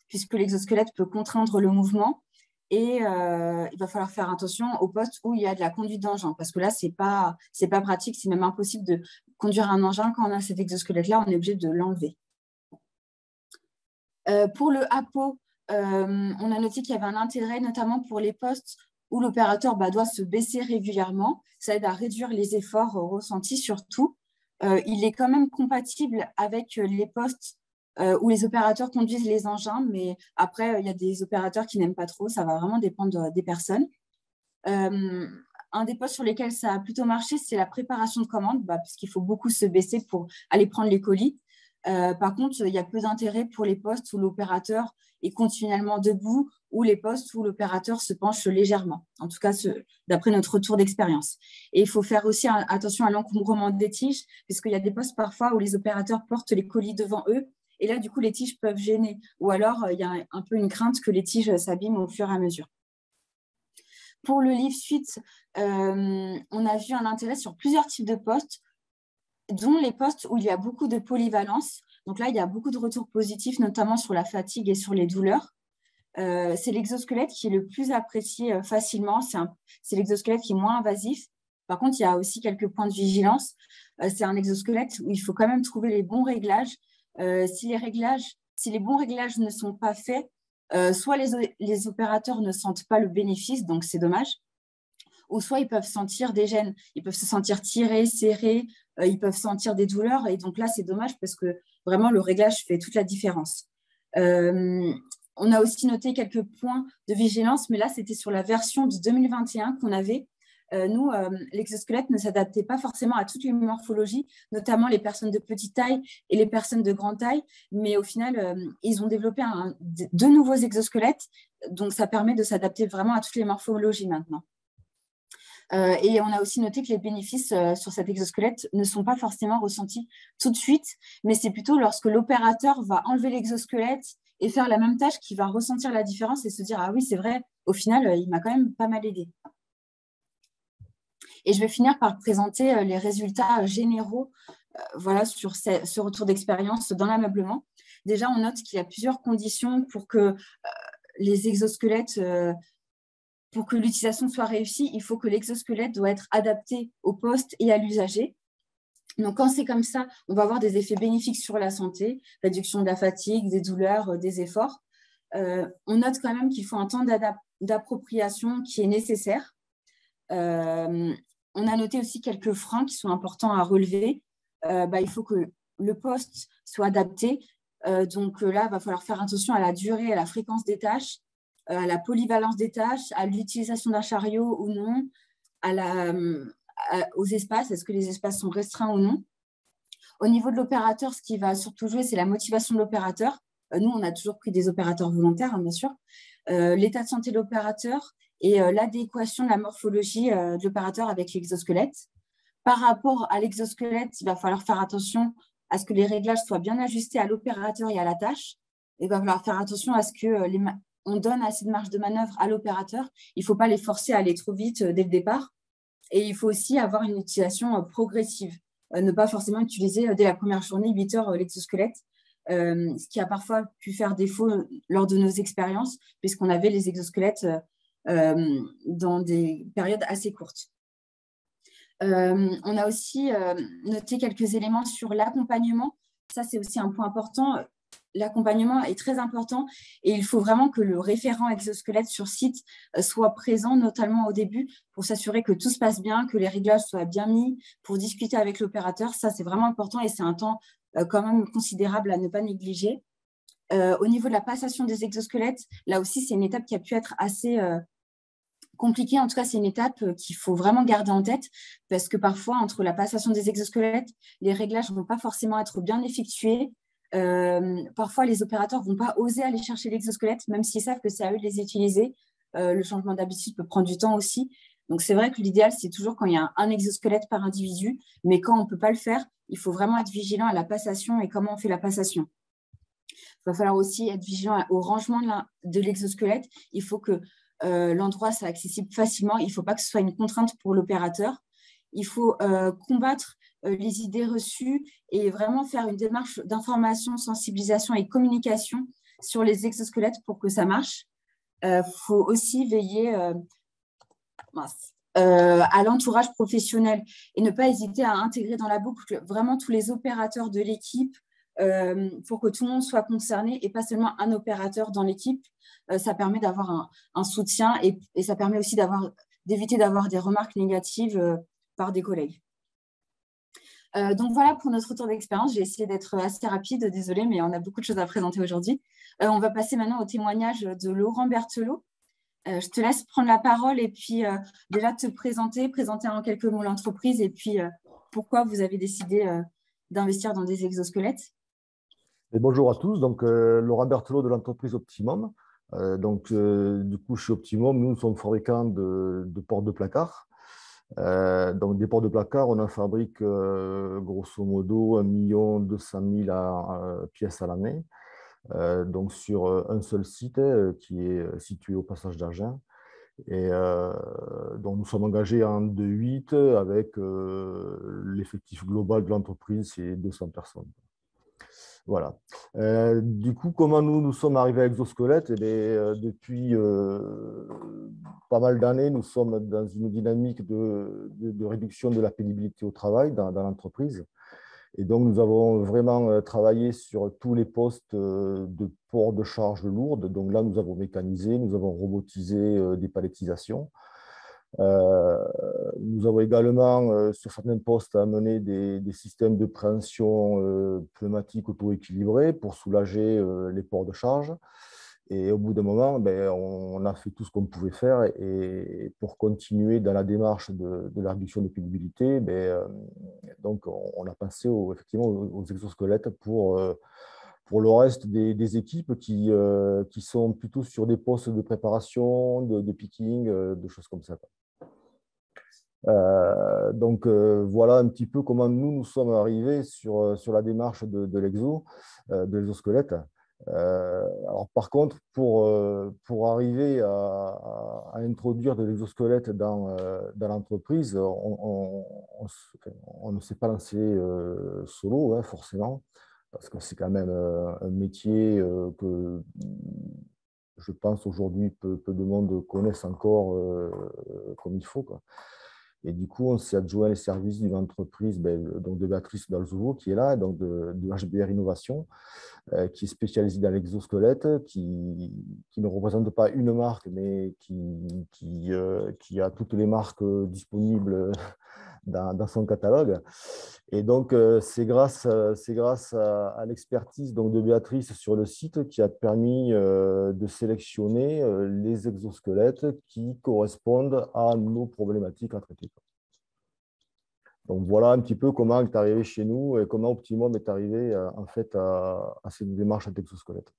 puisque l'exosquelette peut contraindre le mouvement. Et il va falloir faire attention aux postes où il y a de la conduite d'engin, parce que là, ce n'est pas pratique, c'est même impossible de conduire un engin. Quand on a cet exosquelette-là, on est obligé de l'enlever. Pour le APO, on a noté qu'il y avait un intérêt, notamment pour les postes où l'opérateur doit se baisser régulièrement. Ça aide à réduire les efforts ressentis surtout. Il est quand même compatible avec les postes où les opérateurs conduisent les engins, mais après, il y a des opérateurs qui n'aiment pas trop. Ça va vraiment dépendre des personnes. Un des postes sur lesquels ça a plutôt marché, c'est la préparation de commandes, puisqu'il faut beaucoup se baisser pour aller prendre les colis. Par contre, il y a peu d'intérêt pour les postes où l'opérateur est continuellement debout ou les postes où l'opérateur se penche légèrement, en tout cas d'après notre retour d'expérience. Et il faut faire aussi attention à l'encombrement des tiges, puisqu'il y a des postes parfois où les opérateurs portent les colis devant eux, et là, du coup, les tiges peuvent gêner, ou alors il y a un peu une crainte que les tiges s'abîment au fur et à mesure. Pour le Live Suite, on a vu un intérêt sur plusieurs types de postes, dont les postes où il y a beaucoup de polyvalence. Donc là, il y a beaucoup de retours positifs, notamment sur la fatigue et sur les douleurs. C'est l'exosquelette qui est le plus apprécié facilement. C'est l'exosquelette qui est moins invasif. Par contre, il y a aussi quelques points de vigilance. C'est un exosquelette où il faut quand même trouver les bons réglages. Si les bons réglages ne sont pas faits, soit les opérateurs ne sentent pas le bénéfice, donc c'est dommage, ou soit ils peuvent sentir des gênes, ils peuvent se sentir tirés, serrés, ils peuvent sentir des douleurs, et donc là, c'est dommage parce que vraiment, le réglage fait toute la différence. On a aussi noté quelques points de vigilance, mais là, c'était sur la version de 2021 qu'on avait. Nous, l'exosquelette ne s'adaptait pas forcément à toutes les morphologies, notamment les personnes de petite taille et les personnes de grande taille, mais au final, ils ont développé deux nouveaux exosquelettes, donc ça permet de s'adapter vraiment à toutes les morphologies maintenant. Et on a aussi noté que les bénéfices sur cet exosquelette ne sont pas forcément ressentis tout de suite, mais c'est plutôt lorsque l'opérateur va enlever l'exosquelette et faire la même tâche qu'il va ressentir la différence et se dire « Ah oui, c'est vrai, au final, il m'a quand même pas mal aidé ». Et je vais finir par présenter les résultats généraux sur ce retour d'expérience dans l'ameublement. Déjà, on note qu'il y a plusieurs conditions pour que les exosquelettes, pour que l'utilisation soit réussie, il faut que l'exosquelette doit être adapté au poste et à l'usager. Donc, quand c'est comme ça, on va avoir des effets bénéfiques sur la santé, réduction de la fatigue, des douleurs, des efforts. On note quand même qu'il faut un temps d'appropriation qui est nécessaire. On a noté aussi quelques freins qui sont importants à relever. Il faut que le poste soit adapté. Donc là, il va falloir faire attention à la durée, à la fréquence des tâches, à la polyvalence des tâches, à l'utilisation d'un chariot ou non, aux espaces, est-ce que les espaces sont restreints ou non. Au niveau de l'opérateur, ce qui va surtout jouer, c'est la motivation de l'opérateur. Nous, on a toujours pris des opérateurs volontaires, hein, bien sûr. L'état de santé de l'opérateur et l'adéquation de la morphologie de l'opérateur avec l'exosquelette. Par rapport à l'exosquelette, il va falloir faire attention à ce que les réglages soient bien ajustés à l'opérateur et à la tâche. Il va falloir faire attention à ce que on donne assez de marge de manœuvre à l'opérateur. Il ne faut pas les forcer à aller trop vite dès le départ. Et il faut aussi avoir une utilisation progressive. Ne pas forcément utiliser dès la première journée, 8 heures, l'exosquelette, ce qui a parfois pu faire défaut lors de nos expériences, puisqu'on avait les exosquelettes dans des périodes assez courtes. On a aussi noté quelques éléments sur l'accompagnement. Ça, c'est aussi un point important. L'accompagnement est très important et il faut vraiment que le référent exosquelette sur site soit présent, notamment au début, pour s'assurer que tout se passe bien, que les réglages soient bien mis, pour discuter avec l'opérateur. Ça, c'est vraiment important et c'est un temps quand même considérable à ne pas négliger. Au niveau de la passation des exosquelettes, là aussi, c'est une étape qui a pu être assez compliquée. En tout cas, c'est une étape qu'il faut vraiment garder en tête parce que parfois, entre la passation des exosquelettes, les réglages ne vont pas forcément être bien effectués. Parfois, les opérateurs ne vont pas oser aller chercher l'exosquelette, même s'ils savent que c'est à eux de les utiliser. Le changement d'habitude peut prendre du temps aussi. Donc, c'est vrai que l'idéal, c'est toujours quand il y a un exosquelette par individu, mais quand on ne peut pas le faire, il faut vraiment être vigilant à la passation et comment on fait la passation. Il va falloir aussi être vigilant au rangement de l'exosquelette. Il faut que l'endroit soit accessible facilement. Il ne faut pas que ce soit une contrainte pour l'opérateur. Il faut combattre les idées reçues et vraiment faire une démarche d'information, sensibilisation et communication sur les exosquelettes pour que ça marche. Il faut aussi veiller à l'entourage professionnel et ne pas hésiter à intégrer dans la boucle vraiment tous les opérateurs de l'équipe pour que tout le monde soit concerné et pas seulement un opérateur dans l'équipe. Ça permet d'avoir un soutien et ça permet aussi d'éviter d'avoir des remarques négatives par des collègues. Donc voilà pour notre retour d'expérience. J'ai essayé d'être assez rapide, désolée, mais on a beaucoup de choses à présenter aujourd'hui. On va passer maintenant au témoignage de Laurent Berthelot. Je te laisse prendre la parole et puis déjà te présenter en quelques mots l'entreprise et puis pourquoi vous avez décidé d'investir dans des exosquelettes. Et bonjour à tous, donc Laurent Berthelot de l'entreprise Optimum. Du coup, chez Optimum, nous sommes fabricants de portes de placard. Donc, des portes de placard, on en fabrique grosso modo 1 200 000 pièces à l'année. Donc, sur un seul site qui est situé au passage d'Argent. Et donc, nous sommes engagés en 2-8 avec l'effectif global de l'entreprise, c'est 200 personnes. Voilà. Du coup, comment nous sommes arrivés à Exosquelette? Depuis pas mal d'années, nous sommes dans une dynamique de réduction de la pénibilité au travail dans l'entreprise. Et donc, nous avons vraiment travaillé sur tous les postes de port de charge lourde. Donc là, nous avons mécanisé, nous avons robotisé des palettisations. Nous avons également, sur certains postes, amené des systèmes de préhension pneumatique auto-équilibrés pour soulager les ports de charge. Et au bout d'un moment, on a fait tout ce qu'on pouvait faire. Et pour continuer dans la démarche de la réduction de pénibilité, donc on a passé effectivement aux exosquelettes pour le reste des équipes qui sont plutôt sur des postes de préparation, de picking, de choses comme ça. Voilà un petit peu comment nous sommes arrivés sur la démarche de l'exosquelette. Alors, par contre, pour arriver à introduire de l'exosquelette dans l'entreprise, on ne s'est pas lancé solo, hein, forcément, parce que c'est quand même un métier je pense, aujourd'hui, peu de monde connaissent encore comme il faut, quoi. Et du coup, on s'est adjoint les services d'une entreprise donc de Béatrice Dalzovo qui est là, donc de HBR Innovation, qui est spécialisée dans l'exosquelette, qui ne représente pas une marque, mais qui a toutes les marques disponibles dans son catalogue. Et donc, c'est grâce à l'expertise donc, de Béatrice sur le site qui a permis de sélectionner les exosquelettes qui correspondent à nos problématiques à traiter. Donc, voilà un petit peu comment est arrivé chez nous et comment Optimum est arrivé en fait à cette démarche d'exosquelette.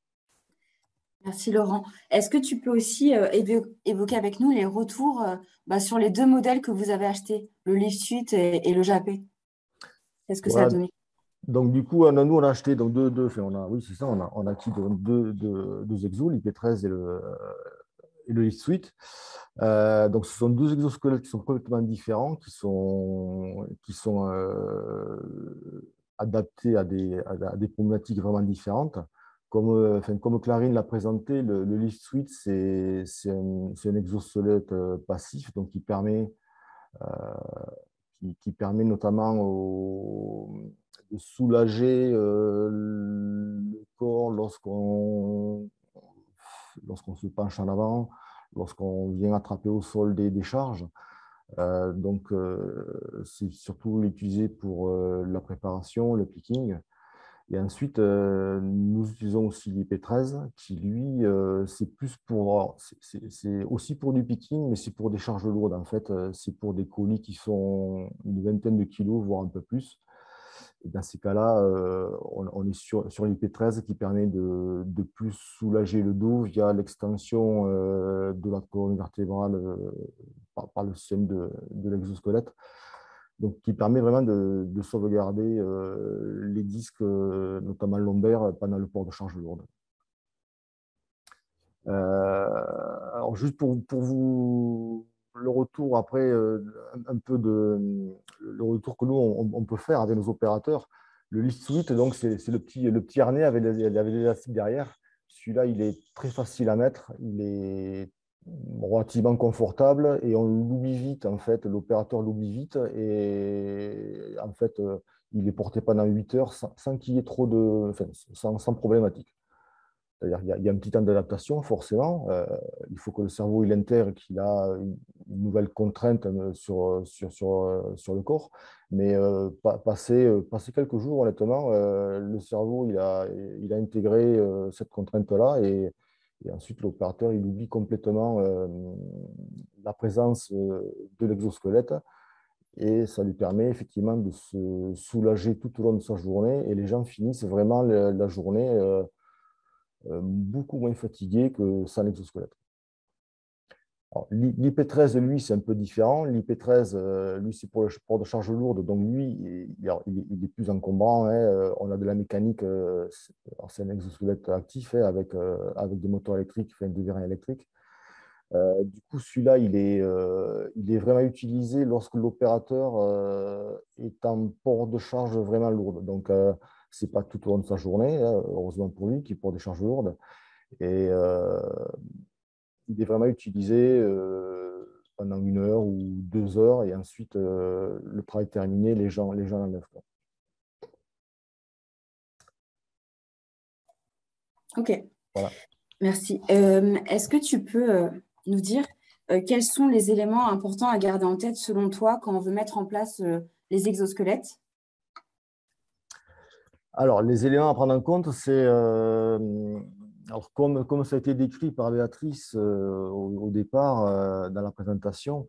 Merci Laurent. Est-ce que tu peux aussi évoquer avec nous les retours sur les 2 modèles que vous avez achetés, le Lift Suite et le Japet? Qu'est-ce que ça a Voilà. donné? Donc, du coup, nous, on a acheté donc, oui, c'est ça, on a acquis deux exos, l'IP13 et le Lift Suite. Donc, ce sont 2 exosquelettes qui sont complètement différents, qui sont adaptés à des problématiques vraiment différentes. Comme Clarine l'a présenté, le Lift Suite, c'est un exosquelette passif, donc qui permet notamment de soulager le corps lorsqu'on se penche en avant, lorsqu'on vient attraper au sol des charges. Donc, c'est surtout utilisé pour la préparation, le picking. Et ensuite, nous utilisons aussi l'IP13 qui, lui, c'est aussi pour du picking, mais c'est pour des charges lourdes. En fait, c'est pour des colis qui sont une vingtaine de kilos, voire un peu plus. Et dans ces cas-là, on est sur l'IP13 qui permet de plus soulager le dos via l'extension de la colonne vertébrale par le système de l'exosquelette. Donc, qui permet vraiment de sauvegarder les disques, notamment lombaires, pendant le port de charge lourde. Alors, juste pour vous, le retour après, un peu le retour que nous, on peut faire avec nos opérateurs. Le Lift Suite, donc, c'est le petit harnais avec l'élastique derrière. Celui-là, il est très facile à mettre. Il est relativement confortable et on l'oublie vite, en fait. L'opérateur l'oublie vite et, en fait, il est porté pendant 8 heures sans qu'il y ait trop sans problématique. C'est-à-dire qu'il y a un petit temps d'adaptation, forcément. Il faut que le cerveau il intègre qu'il a une nouvelle contrainte sur le corps. Mais passer quelques jours, honnêtement, le cerveau il a intégré cette contrainte-là et ensuite l'opérateur il oublie complètement la présence de l'exosquelette et ça lui permet effectivement de se soulager tout au long de sa journée et les gens finissent vraiment la journée beaucoup moins fatigué que sans l'exosquelette. L'IP13, lui, c'est un peu différent. L'IP13, lui, c'est pour le port de charge lourde. Donc, lui, il est plus encombrant. Hein. On a de la mécanique. C'est un exosquelette actif hein, avec des moteurs électriques, enfin, des vérins électriques. Du coup, celui-là, il est vraiment utilisé lorsque l'opérateur est en port de charge vraiment lourde. Donc, ce n'est pas tout au long de sa journée, hein, heureusement pour lui, qui porte des charges lourdes. Et il est vraiment utilisé pendant 1 heure ou 2 heures. Et ensuite, le travail terminé, les gens l'enlèvent. Ok, Voilà. merci. Est-ce que tu peux nous dire quels sont les éléments importants à garder en tête selon toi quand on veut mettre en place les exosquelettes? Alors, les éléments à prendre en compte, c'est, alors comme ça a été décrit par Béatrice au départ dans la présentation,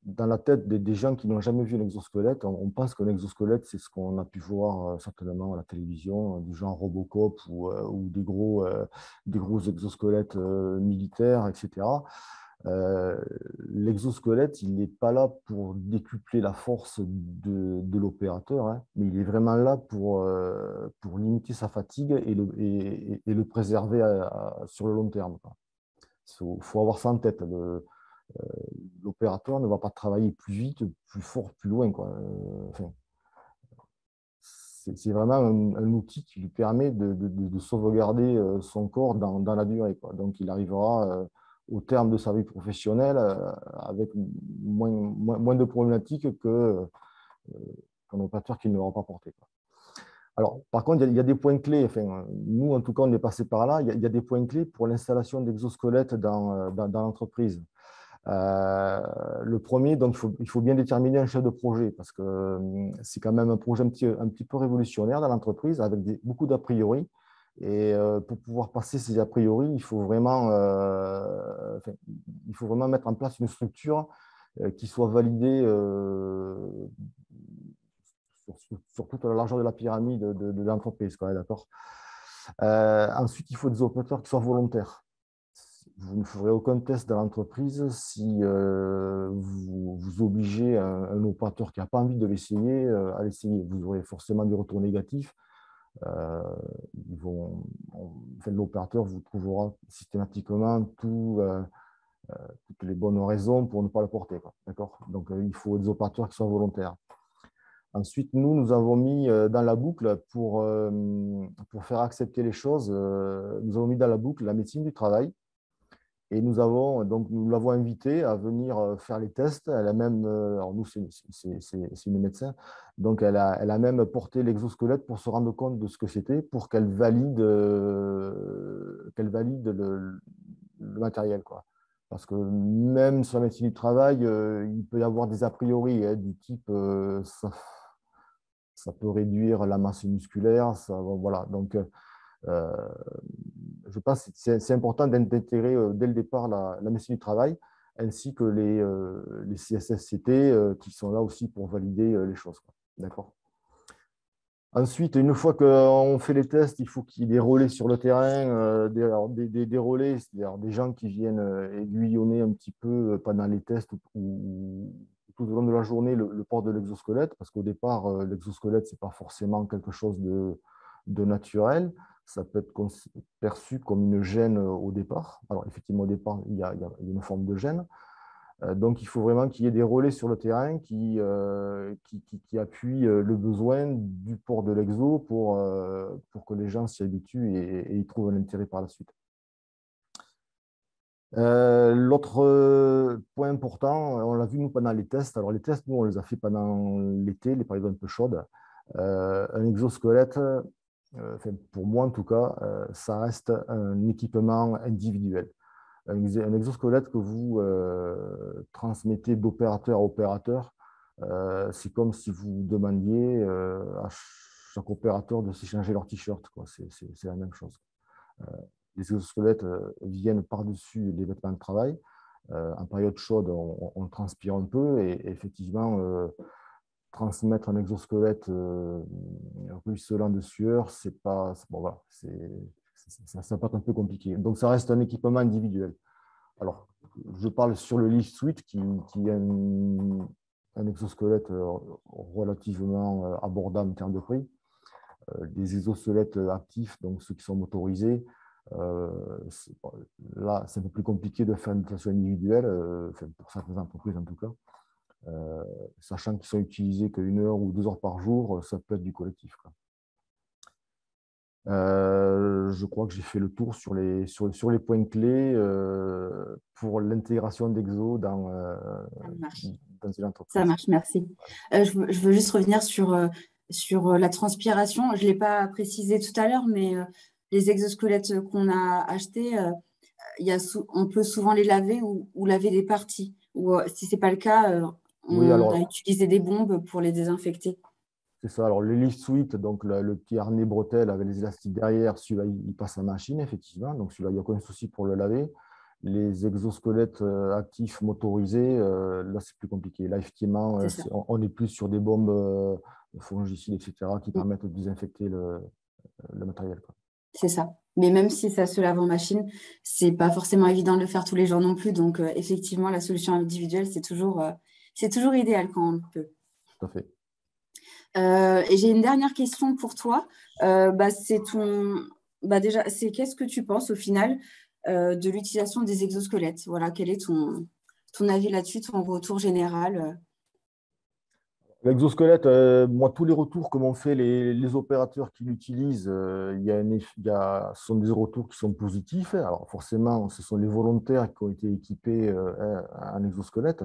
dans la tête des gens qui n'ont jamais vu un exosquelette, on pense qu'un exosquelette, c'est ce qu'on a pu voir certainement à la télévision, du genre Robocop ou des gros exosquelettes militaires, etc. L'exosquelette, il n'est pas là pour décupler la force de l'opérateur, hein, mais il est vraiment là pour limiter sa fatigue et le préserver sur le long terme. Il faut avoir ça en tête. L'opérateur ne va pas travailler plus vite, plus fort, plus loin, quoi. Enfin, c'est vraiment un outil qui lui permet de sauvegarder son corps dans la durée, quoi. Donc, il arrivera au terme de sa vie professionnelle avec moins de problématiques qu'un opérateur qui ne l'aura pas porté, quoi. Alors, par contre, il y a des points clés. Enfin, nous, en tout cas, on est passé par là. Il y a des points clés pour l'installation d'exosquelettes dans l'entreprise. Le premier, donc, il faut bien déterminer un chef de projet parce que c'est quand même un projet un petit peu révolutionnaire dans l'entreprise avec beaucoup d'a priori. Et pour pouvoir passer ces a priori, il faut vraiment mettre en place une structure qui soit validée sur toute la largeur de la pyramide de l'entreprise, d'accord. Ensuite, il faut des opérateurs qui soient volontaires. Vous ne ferez aucun test dans l'entreprise si vous obligez un opérateur qui n'a pas envie de l'essayer à l'essayer. Vous aurez forcément du retour négatif. L'opérateur vous trouvera systématiquement toutes les bonnes raisons pour ne pas le porter, d'accord. Donc, il faut des opérateurs qui soient volontaires. Ensuite, nous avons mis dans la boucle, pour faire accepter les choses, nous avons mis dans la boucle la médecine du travail. Et nous l'avons invitée à venir faire les tests. Elle a même, alors nous, c'est une médecin, donc elle a même porté l'exosquelette pour se rendre compte de ce que c'était, pour qu'elle valide le matériel, quoi. Parce que même sur la médecine du travail, il peut y avoir des a priori du type ça peut réduire la masse musculaire, voilà. Donc, je pense que c'est important d'intégrer dès le départ la médecine du travail, ainsi que les CSSCT qui sont là aussi pour valider les choses, d'accord. Ensuite, une fois qu'on fait les tests, il faut qu'il y ait des relais sur le terrain, des relais, c'est-à-dire des gens qui viennent aiguillonner un petit peu pendant les tests ou tout au long de la journée le port de l'exosquelette, parce qu'au départ, l'exosquelette, ce n'est pas forcément quelque chose de naturel. Ça peut être perçu comme une gêne au départ. Alors, effectivement, au départ, il y a une forme de gêne. Donc, il faut vraiment qu'il y ait des relais sur le terrain qui appuient le besoin du port de l'exo pour que les gens s'y habituent et y trouvent un intérêt par la suite. L'autre point important, on l'a vu nous pendant les tests. Alors, les tests, nous, on les a fait pendant l'été, les périodes un peu chaudes. Un exosquelette, pour moi en tout cas, ça reste un équipement individuel. Un exosquelette que vous transmettez d'opérateur à opérateur, c'est comme si vous demandiez à chaque opérateur de s'échanger leur t-shirt. C'est la même chose. Les exosquelettes viennent par-dessus les vêtements de travail. En période chaude, on transpire un peu et effectivement, transmettre un exosquelette ruisselant de sueur, ça peut être un peu compliqué. Donc, ça reste un équipement individuel. Alors, je parle sur le Lift Suite qui est un exosquelette relativement abordable en termes de prix. Les exosquelettes actifs, donc ceux qui sont motorisés, là, c'est un peu plus compliqué de faire une installation individuelle, pour certaines entreprises en tout cas. Sachant qu'ils sont utilisés qu'1 heure ou 2 heures par jour, ça peut être du collectif, quoi. Je crois que j'ai fait le tour sur les points clés pour l'intégration d'Exo dans une entreprise. Ça marche, merci. Je veux juste revenir sur la transpiration. Je ne l'ai pas précisé tout à l'heure, mais les exosquelettes qu'on a achetés, on peut souvent les laver ou laver des parties. Ou si ce n'est pas le cas, on a utilisé des bombes pour les désinfecter. C'est ça. Alors, le Lift Suite, donc le petit harnais bretelle avec les élastiques derrière, celui-là, il passe à machine, effectivement. Donc, celui-là, il n'y a aucun souci pour le laver. Les exosquelettes actifs motorisés, là, c'est plus compliqué. Là, effectivement, on est plus sur des bombes fongicides, etc., qui permettent de désinfecter le matériel, quoi. C'est ça. Mais même si ça se lave en machine, ce n'est pas forcément évident de le faire tous les jours non plus. Donc, effectivement, la solution individuelle, c'est toujours idéal quand on peut. Tout à fait. Et j'ai une dernière question pour toi. Déjà, qu'est-ce que tu penses au final de l'utilisation des exosquelettes? Voilà, quel est ton avis là-dessus, ton retour général? L'exosquelette, moi, tous les retours que m'ont fait les opérateurs qui l'utilisent, ce sont des retours qui sont positifs. Alors, forcément, ce sont les volontaires qui ont été équipés en exosquelette.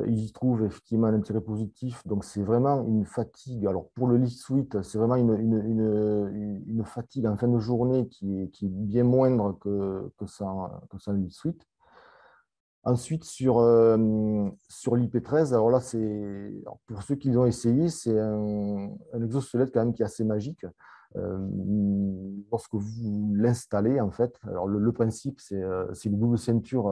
Ils y trouvent effectivement un intérêt positif. Donc, c'est vraiment une fatigue. Alors, pour le Lead Suite, c'est vraiment une fatigue en fin de journée qui est bien moindre que sans Lead Suite. Ensuite, sur l'IP13, alors là, pour ceux qui l'ont essayé, c'est un exosquelette quand même qui est assez magique. Lorsque vous l'installez, en fait, alors le principe, c'est une double ceinture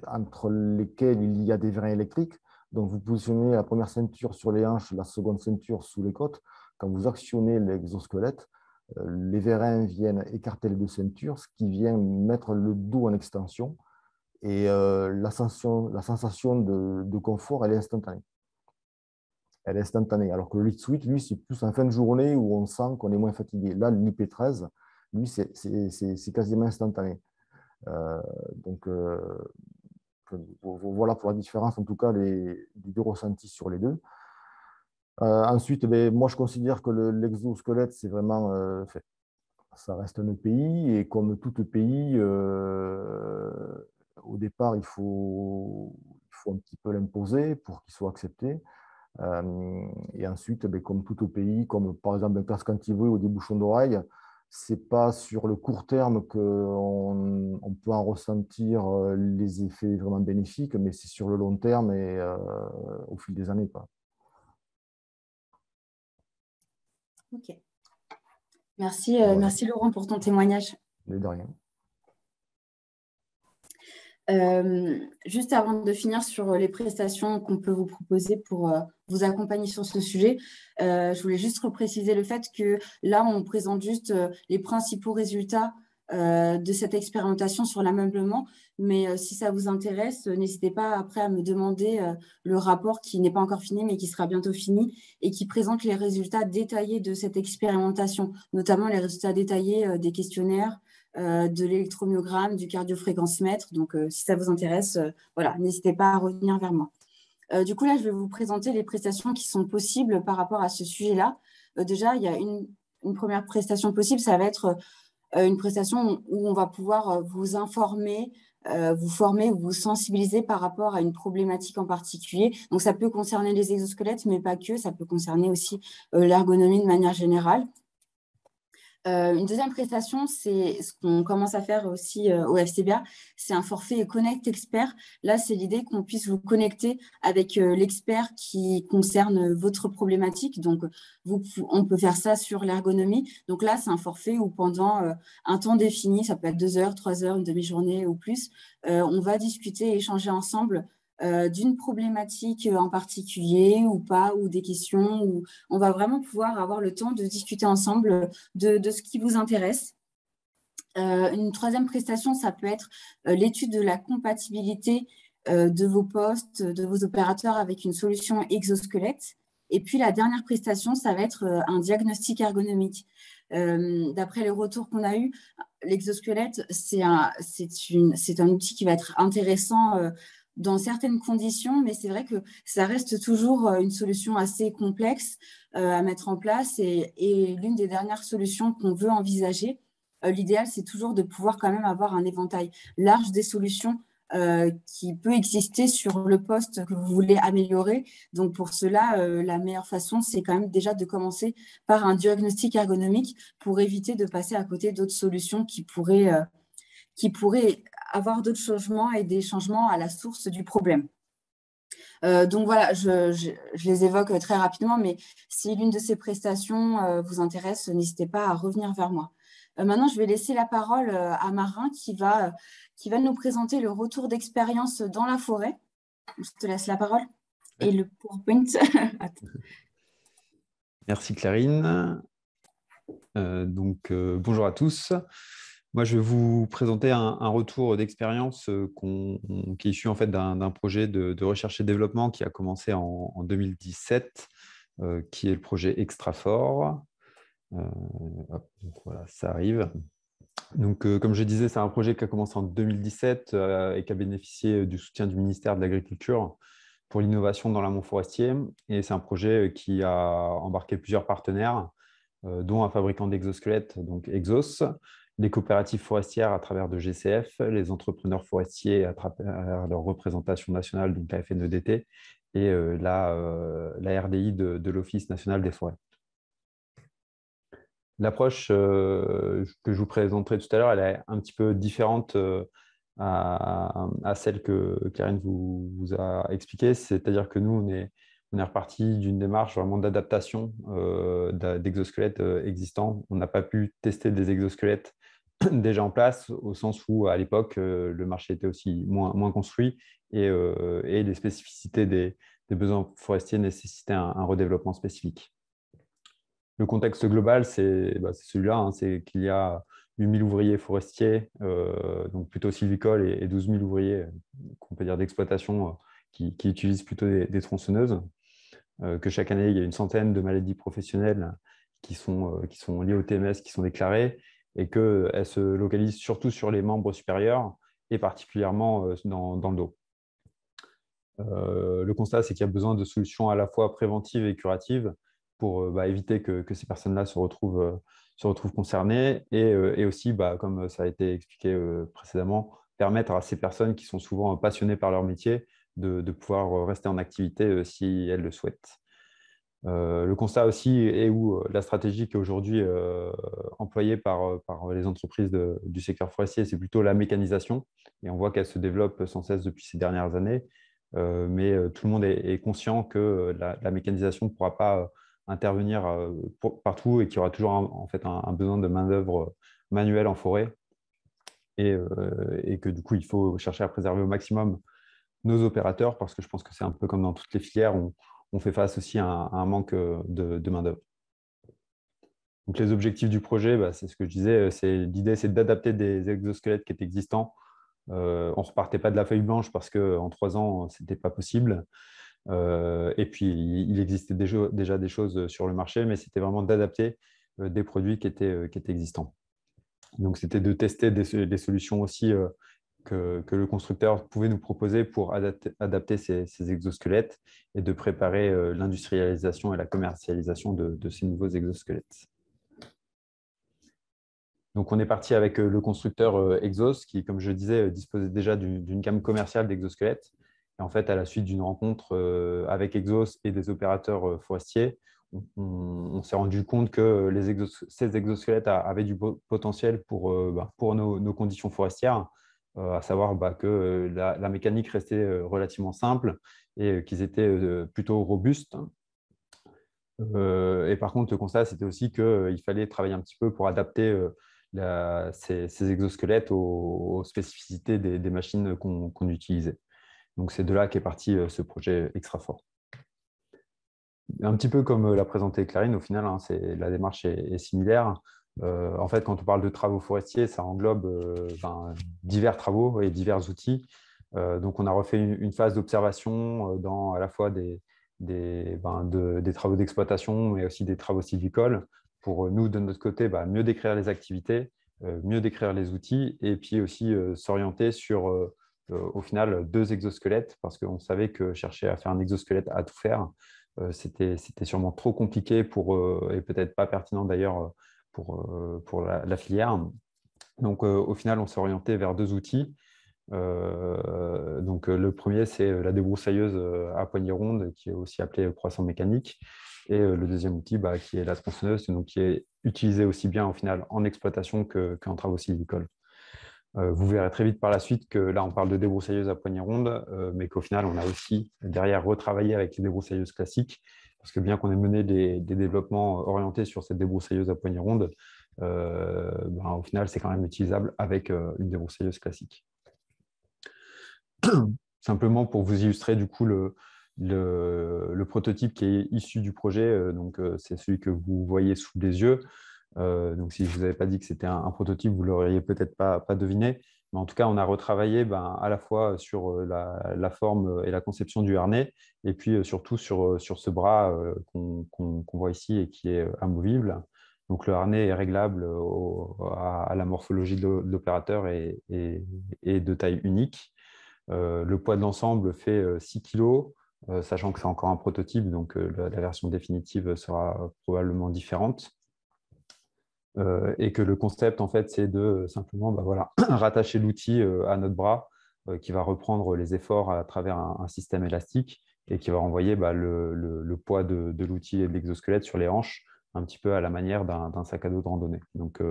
entre lesquelles il y a des vérins électriques. Donc, vous positionnez la première ceinture sur les hanches, la seconde ceinture sous les côtes. Quand vous actionnez l'exosquelette, les vérins viennent écarter les deux ceintures, ce qui vient mettre le dos en extension. Et la sensation de confort, elle est instantanée. Elle est instantanée. Alors que le Lead Suite, lui, c'est plus en fin de journée où on sent qu'on est moins fatigué. Là, l'IP13, lui, c'est quasiment instantané. Euh, donc, voilà pour la différence, en tout cas, des deux ressentis sur les deux. Ensuite, moi, je considère que l'exosquelette, c'est vraiment fait. Ça reste un pays et comme tout pays, au départ, il faut un petit peu l'imposer pour qu'il soit accepté. Et ensuite, comme tout au pays, comme par exemple un casque anti-bruit ou des bouchons d'oreille, c'est pas sur le court terme qu'on peut en ressentir les effets vraiment bénéfiques, mais c'est sur le long terme et au fil des années, quoi. Ok. Merci, Voilà. merci Laurent pour ton témoignage. De rien. Juste avant de finir sur les prestations qu'on peut vous proposer pour vous accompagner sur ce sujet, je voulais juste repréciser le fait que là, on présente juste les principaux résultats de cette expérimentation sur l'ameublement. Mais si ça vous intéresse, n'hésitez pas après à me demander le rapport qui n'est pas encore fini, mais qui sera bientôt fini et qui présente les résultats détaillés de cette expérimentation, notamment les résultats détaillés des questionnaires, de l'électromyogramme, du cardiofréquencemètre. Donc, si ça vous intéresse, voilà, n'hésitez pas à revenir vers moi. Du coup, là, je vais vous présenter les prestations qui sont possibles par rapport à ce sujet-là. Déjà, il y a une première prestation possible, ça va être une prestation où on va pouvoir vous informer, vous former ou vous sensibiliser par rapport à une problématique en particulier. Donc, ça peut concerner les exosquelettes, mais pas que, ça peut concerner aussi l'ergonomie de manière générale. Une deuxième prestation, c'est ce qu'on commence à faire aussi au FCBA, c'est un forfait Connect Expert. Là, c'est l'idée qu'on puisse vous connecter avec l'expert qui concerne votre problématique. Donc, on peut faire ça sur l'ergonomie. Donc là, c'est un forfait où pendant un temps défini, ça peut être 2 heures, 3 heures, une demi-journée ou plus, on va discuter et échanger ensemble d'une problématique en particulier ou pas, ou des questions, où on va vraiment pouvoir avoir le temps de discuter ensemble de ce qui vous intéresse. Une troisième prestation, ça peut être l'étude de la compatibilité de vos postes, de vos opérateurs avec une solution exosquelette. Et puis la dernière prestation, ça va être un diagnostic ergonomique. D'après les retours qu'on a eus, l'exosquelette, c'est un outil qui va être intéressant dans certaines conditions, mais c'est vrai que ça reste toujours une solution assez complexe à mettre en place et l'une des dernières solutions qu'on veut envisager. L'idéal, c'est toujours de pouvoir quand même avoir un éventail large des solutions qui peut exister sur le poste que vous voulez améliorer. Donc, pour cela, la meilleure façon, c'est quand même déjà de commencer par un diagnostic ergonomique pour éviter de passer à côté d'autres solutions qui pourraient avoir d'autres changements et des changements à la source du problème. Donc voilà, je les évoque très rapidement, mais si l'une de ces prestations vous intéresse, n'hésitez pas à revenir vers moi. Maintenant, je vais laisser la parole à Marin qui va nous présenter le retour d'expérience dans la forêt. Je te laisse la parole. Et le PowerPoint. Merci Clarine. Bonjour à tous. Moi, je vais vous présenter un retour d'expérience qui est issu en fait d'un projet de recherche et développement qui a commencé en 2017, qui est le projet Extrafort. Donc voilà, ça arrive. Donc, comme je disais, c'est un projet qui a commencé en 2017 et qui a bénéficié du soutien du ministère de l'Agriculture pour l'innovation dans l'amont forestier. Et c'est un projet qui a embarqué plusieurs partenaires, dont un fabricant d'exosquelettes, donc Exos, les coopératives forestières à travers de GCF, les entrepreneurs forestiers à travers leur représentation nationale, donc la FNEDT, et la RDI de l'Office national des forêts. L'approche que je vous présenterai tout à l'heure, elle est un petit peu différente à celle que Karine vous a expliquée. C'est-à-dire que nous, on est reparti d'une démarche vraiment d'adaptation d'exosquelettes existants. On n'a pas pu tester des exosquelettes déjà en place, au sens où, à l'époque, le marché était aussi moins construit et les spécificités des besoins forestiers nécessitaient un redéveloppement spécifique. Le contexte global, c'est celui-là, hein, c'est qu'il y a 8 000 ouvriers forestiers, donc plutôt sylvicoles, et 12 000 ouvriers, qu'on peut dire d'exploitation, qui utilisent plutôt des tronçonneuses, que chaque année, il y a une centaine de maladies professionnelles qui sont liées au TMS, qui sont déclarées, et qu'elles se localisent surtout sur les membres supérieurs, et particulièrement dans le dos. Le constat, c'est qu'il y a besoin de solutions à la fois préventives et curatives pour éviter que ces personnes-là se retrouvent concernées et aussi, comme ça a été expliqué précédemment, permettre à ces personnes qui sont souvent passionnées par leur métier de pouvoir rester en activité si elles le souhaitent. Le constat aussi est où la stratégie qui est aujourd'hui employée par les entreprises du secteur forestier, c'est plutôt la mécanisation. Et on voit qu'elle se développe sans cesse depuis ces dernières années. Mais tout le monde est conscient que la mécanisation ne pourra pas intervenir partout et qu'il y aura toujours en fait un besoin de main-d'œuvre manuelle en forêt. Et que du coup, il faut chercher à préserver au maximum nos opérateurs, parce que je pense que c'est un peu comme dans toutes les filières, on fait face aussi à un manque de main-d'œuvre. Donc, les objectifs du projet, c'est ce que je disais, l'idée, c'est d'adapter des exosquelettes qui étaient existants. On ne repartait pas de la feuille blanche parce qu'en 3 ans, ce n'était pas possible. Et puis, il existait déjà des choses sur le marché, mais c'était vraiment d'adapter des produits qui étaient existants. Donc, c'était de tester des solutions aussi que le constructeur pouvait nous proposer pour adapter ces exosquelettes et de préparer l'industrialisation et la commercialisation de ces nouveaux exosquelettes. Donc, on est parti avec le constructeur Exos, qui, comme je disais, disposait déjà d'une gamme commerciale d'exosquelettes. Et en fait, à la suite d'une rencontre avec Exos et des opérateurs forestiers, on s'est rendu compte que ces exosquelettes avaient du potentiel pour nos conditions forestières, à savoir que la mécanique restait relativement simple et qu'ils étaient plutôt robustes. Et par contre, le constat, c'était aussi qu'il fallait travailler un petit peu pour adapter ces exosquelettes aux spécificités des machines qu'on utilisait. Donc, c'est de là qu'est parti ce projet Extrafort. Un petit peu comme l'a présenté Clarine, au final, la démarche est similaire. En fait, quand on parle de travaux forestiers, ça englobe divers travaux et divers outils. Donc, on a refait une phase d'observation dans à la fois des travaux d'exploitation, mais aussi des travaux sylvicoles, pour nous, de notre côté, mieux décrire les activités, mieux décrire les outils, et puis aussi s'orienter sur, au final, 2 exosquelettes, parce qu'on savait que chercher à faire un exosquelette à tout faire, c'était sûrement trop compliqué et peut-être pas pertinent d'ailleurs pour la filière. Donc, au final, on s'est orienté vers 2 outils. Donc, le premier, c'est la débroussailleuse à poignée ronde, qui est aussi appelée croissant mécanique. Et le deuxième outil, qui est la tronçonneuse, donc qui est utilisée aussi bien au final en exploitation qu'en travaux sylvicoles. Vous verrez très vite par la suite que là, on parle de débroussailleuse à poignée ronde, mais qu'au final, on a aussi derrière retravaillé avec les débroussailleuses classiques, parce que bien qu'on ait mené des développements orientés sur cette débroussailleuse à poignée ronde, au final, c'est quand même utilisable avec une débroussailleuse classique. Simplement pour vous illustrer du coup le prototype qui est issu du projet, c'est celui que vous voyez sous les yeux. Donc, si je ne vous avais pas dit que c'était un prototype, vous ne l'auriez peut-être pas deviné. Mais en tout cas, on a retravaillé à la fois sur la forme et la conception du harnais, et puis surtout sur ce bras qu'on voit ici et qui est amovible. Donc, le harnais est réglable à la morphologie de l'opérateur et de taille unique. Le poids de l'ensemble fait 6 kg. sachant que c'est encore un prototype, donc la version définitive sera probablement différente. Et que le concept, en fait, c'est de simplement voilà, rattacher l'outil à notre bras qui va reprendre les efforts à travers un système élastique et qui va renvoyer le poids de l'outil et de l'exosquelette sur les hanches, un petit peu à la manière d'un sac à dos de randonnée. Donc,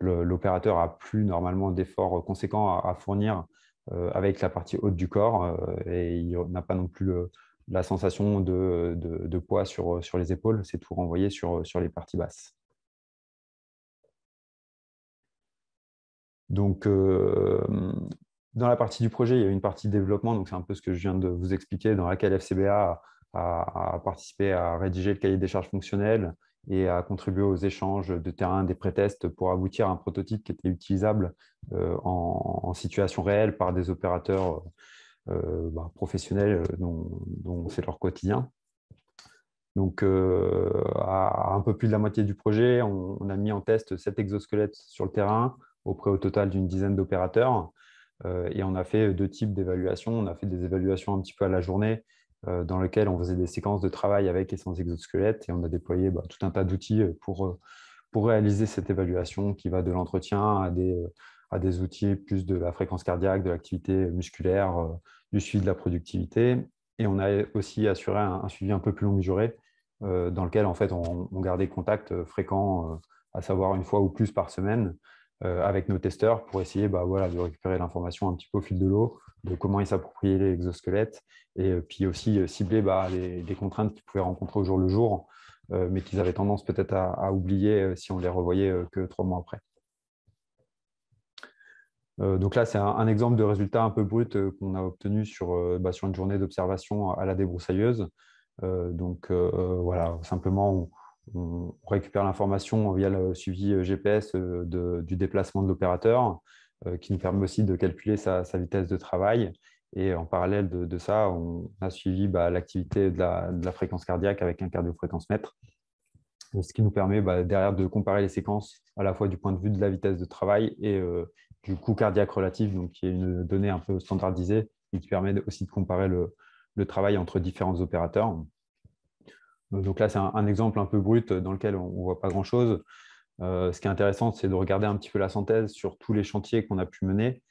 l'opérateur n'a plus normalement d'efforts conséquents à fournir avec la partie haute du corps et il n'a pas non plus la sensation de poids sur les épaules, c'est tout renvoyé sur les parties basses. Donc, dans la partie du projet, il y a une partie développement, donc c'est un peu ce que je viens de vous expliquer, dans laquelle FCBA a participé à rédiger le cahier des charges fonctionnelles et à contribuer aux échanges de terrain, des pré-tests pour aboutir à un prototype qui était utilisable en situation réelle par des opérateurs professionnels dont c'est leur quotidien. Donc, à un peu plus de la moitié du projet, on a mis en test 7 exosquelettes sur le terrain, auprès au total d'une dizaine d'opérateurs. Et on a fait 2 types d'évaluations. On a fait des évaluations un petit peu à la journée, dans lesquelles on faisait des séquences de travail avec et sans exosquelette. Et on a déployé tout un tas d'outils pour réaliser cette évaluation qui va de l'entretien à des outils plus de la fréquence cardiaque, de l'activité musculaire, du suivi de la productivité. Et on a aussi assuré un suivi un peu plus longue durée, dans lequel en fait, on gardait contact fréquent, à savoir une fois ou plus par semaine, avec nos testeurs pour essayer de récupérer l'information un petit peu au fil de l'eau, de comment ils s'appropriaient les exosquelettes, et puis aussi cibler les contraintes qu'ils pouvaient rencontrer au jour le jour, mais qu'ils avaient tendance peut-être à oublier si on les revoyait que 3 mois après. Donc là, c'est un exemple de résultat un peu brut qu'on a obtenu sur une journée d'observation à la débroussailleuse. Voilà, simplement, on récupère l'information via le suivi GPS du déplacement de l'opérateur, qui nous permet aussi de calculer sa vitesse de travail. Et en parallèle de ça, on a suivi l'activité de la fréquence cardiaque avec un cardiofréquencemètre, ce qui nous permet derrière de comparer les séquences à la fois du point de vue de la vitesse de travail et du coût cardiaque relatif, donc qui est une donnée un peu standardisée et qui permet aussi de comparer le travail entre différents opérateurs. Donc là, c'est un exemple un peu brut dans lequel on ne voit pas grand-chose. Ce qui est intéressant, c'est de regarder un petit peu la synthèse sur tous les chantiers qu'on a pu mener.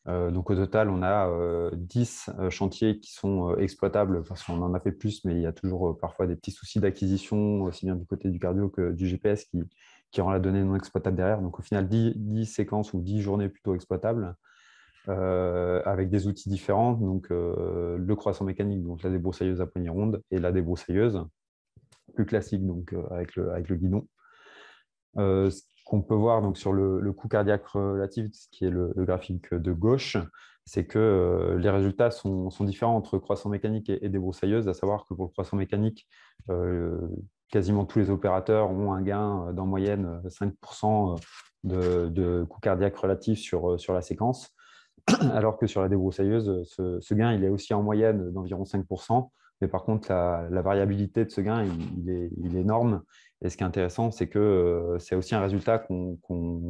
Donc au total, on a 10 chantiers qui sont exploitables, parce qu'on en a fait plus, mais il y a toujours parfois des petits soucis d'acquisition, aussi bien du côté du cardio que du GPS qui rend la donnée non exploitable derrière. Donc au final, 10 séquences ou 10 journées plutôt exploitables, avec des outils différents, donc le croissant mécanique, donc la débroussailleuse à poignée ronde, et la débroussailleuse plus classique, donc avec le guidon. Ce qu'on peut voir donc, sur le coût cardiaque relatif, ce qui est le graphique de gauche, c'est que les résultats sont différents entre croissant mécanique et débroussailleuse, à savoir que pour le croissant mécanique, quasiment tous les opérateurs ont un gain d'en moyenne 5% de coût cardiaque relatif sur la séquence, alors que sur la débroussailleuse, ce gain il est aussi en moyenne d'environ 5%, mais par contre, la variabilité de ce gain, il est énorme. Et ce qui est intéressant, c'est que c'est aussi un résultat qu'on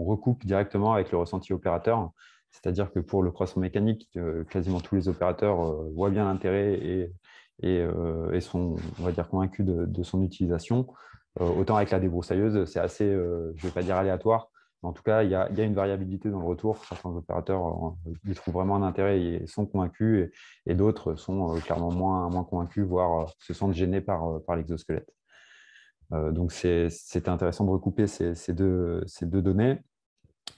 recoupe directement avec le ressenti opérateur. C'est-à-dire que pour le croissant mécanique, quasiment tous les opérateurs voient bien l'intérêt et sont, on va dire, convaincus de son utilisation. Autant avec la débroussailleuse, c'est assez, je ne vais pas dire aléatoire, mais en tout cas, il y a une variabilité dans le retour. Certains opérateurs y trouvent vraiment un intérêt et sont convaincus, et d'autres sont clairement moins convaincus, voire se sentent gênés par l'exosquelette. Donc, c'est intéressant de recouper ces deux données.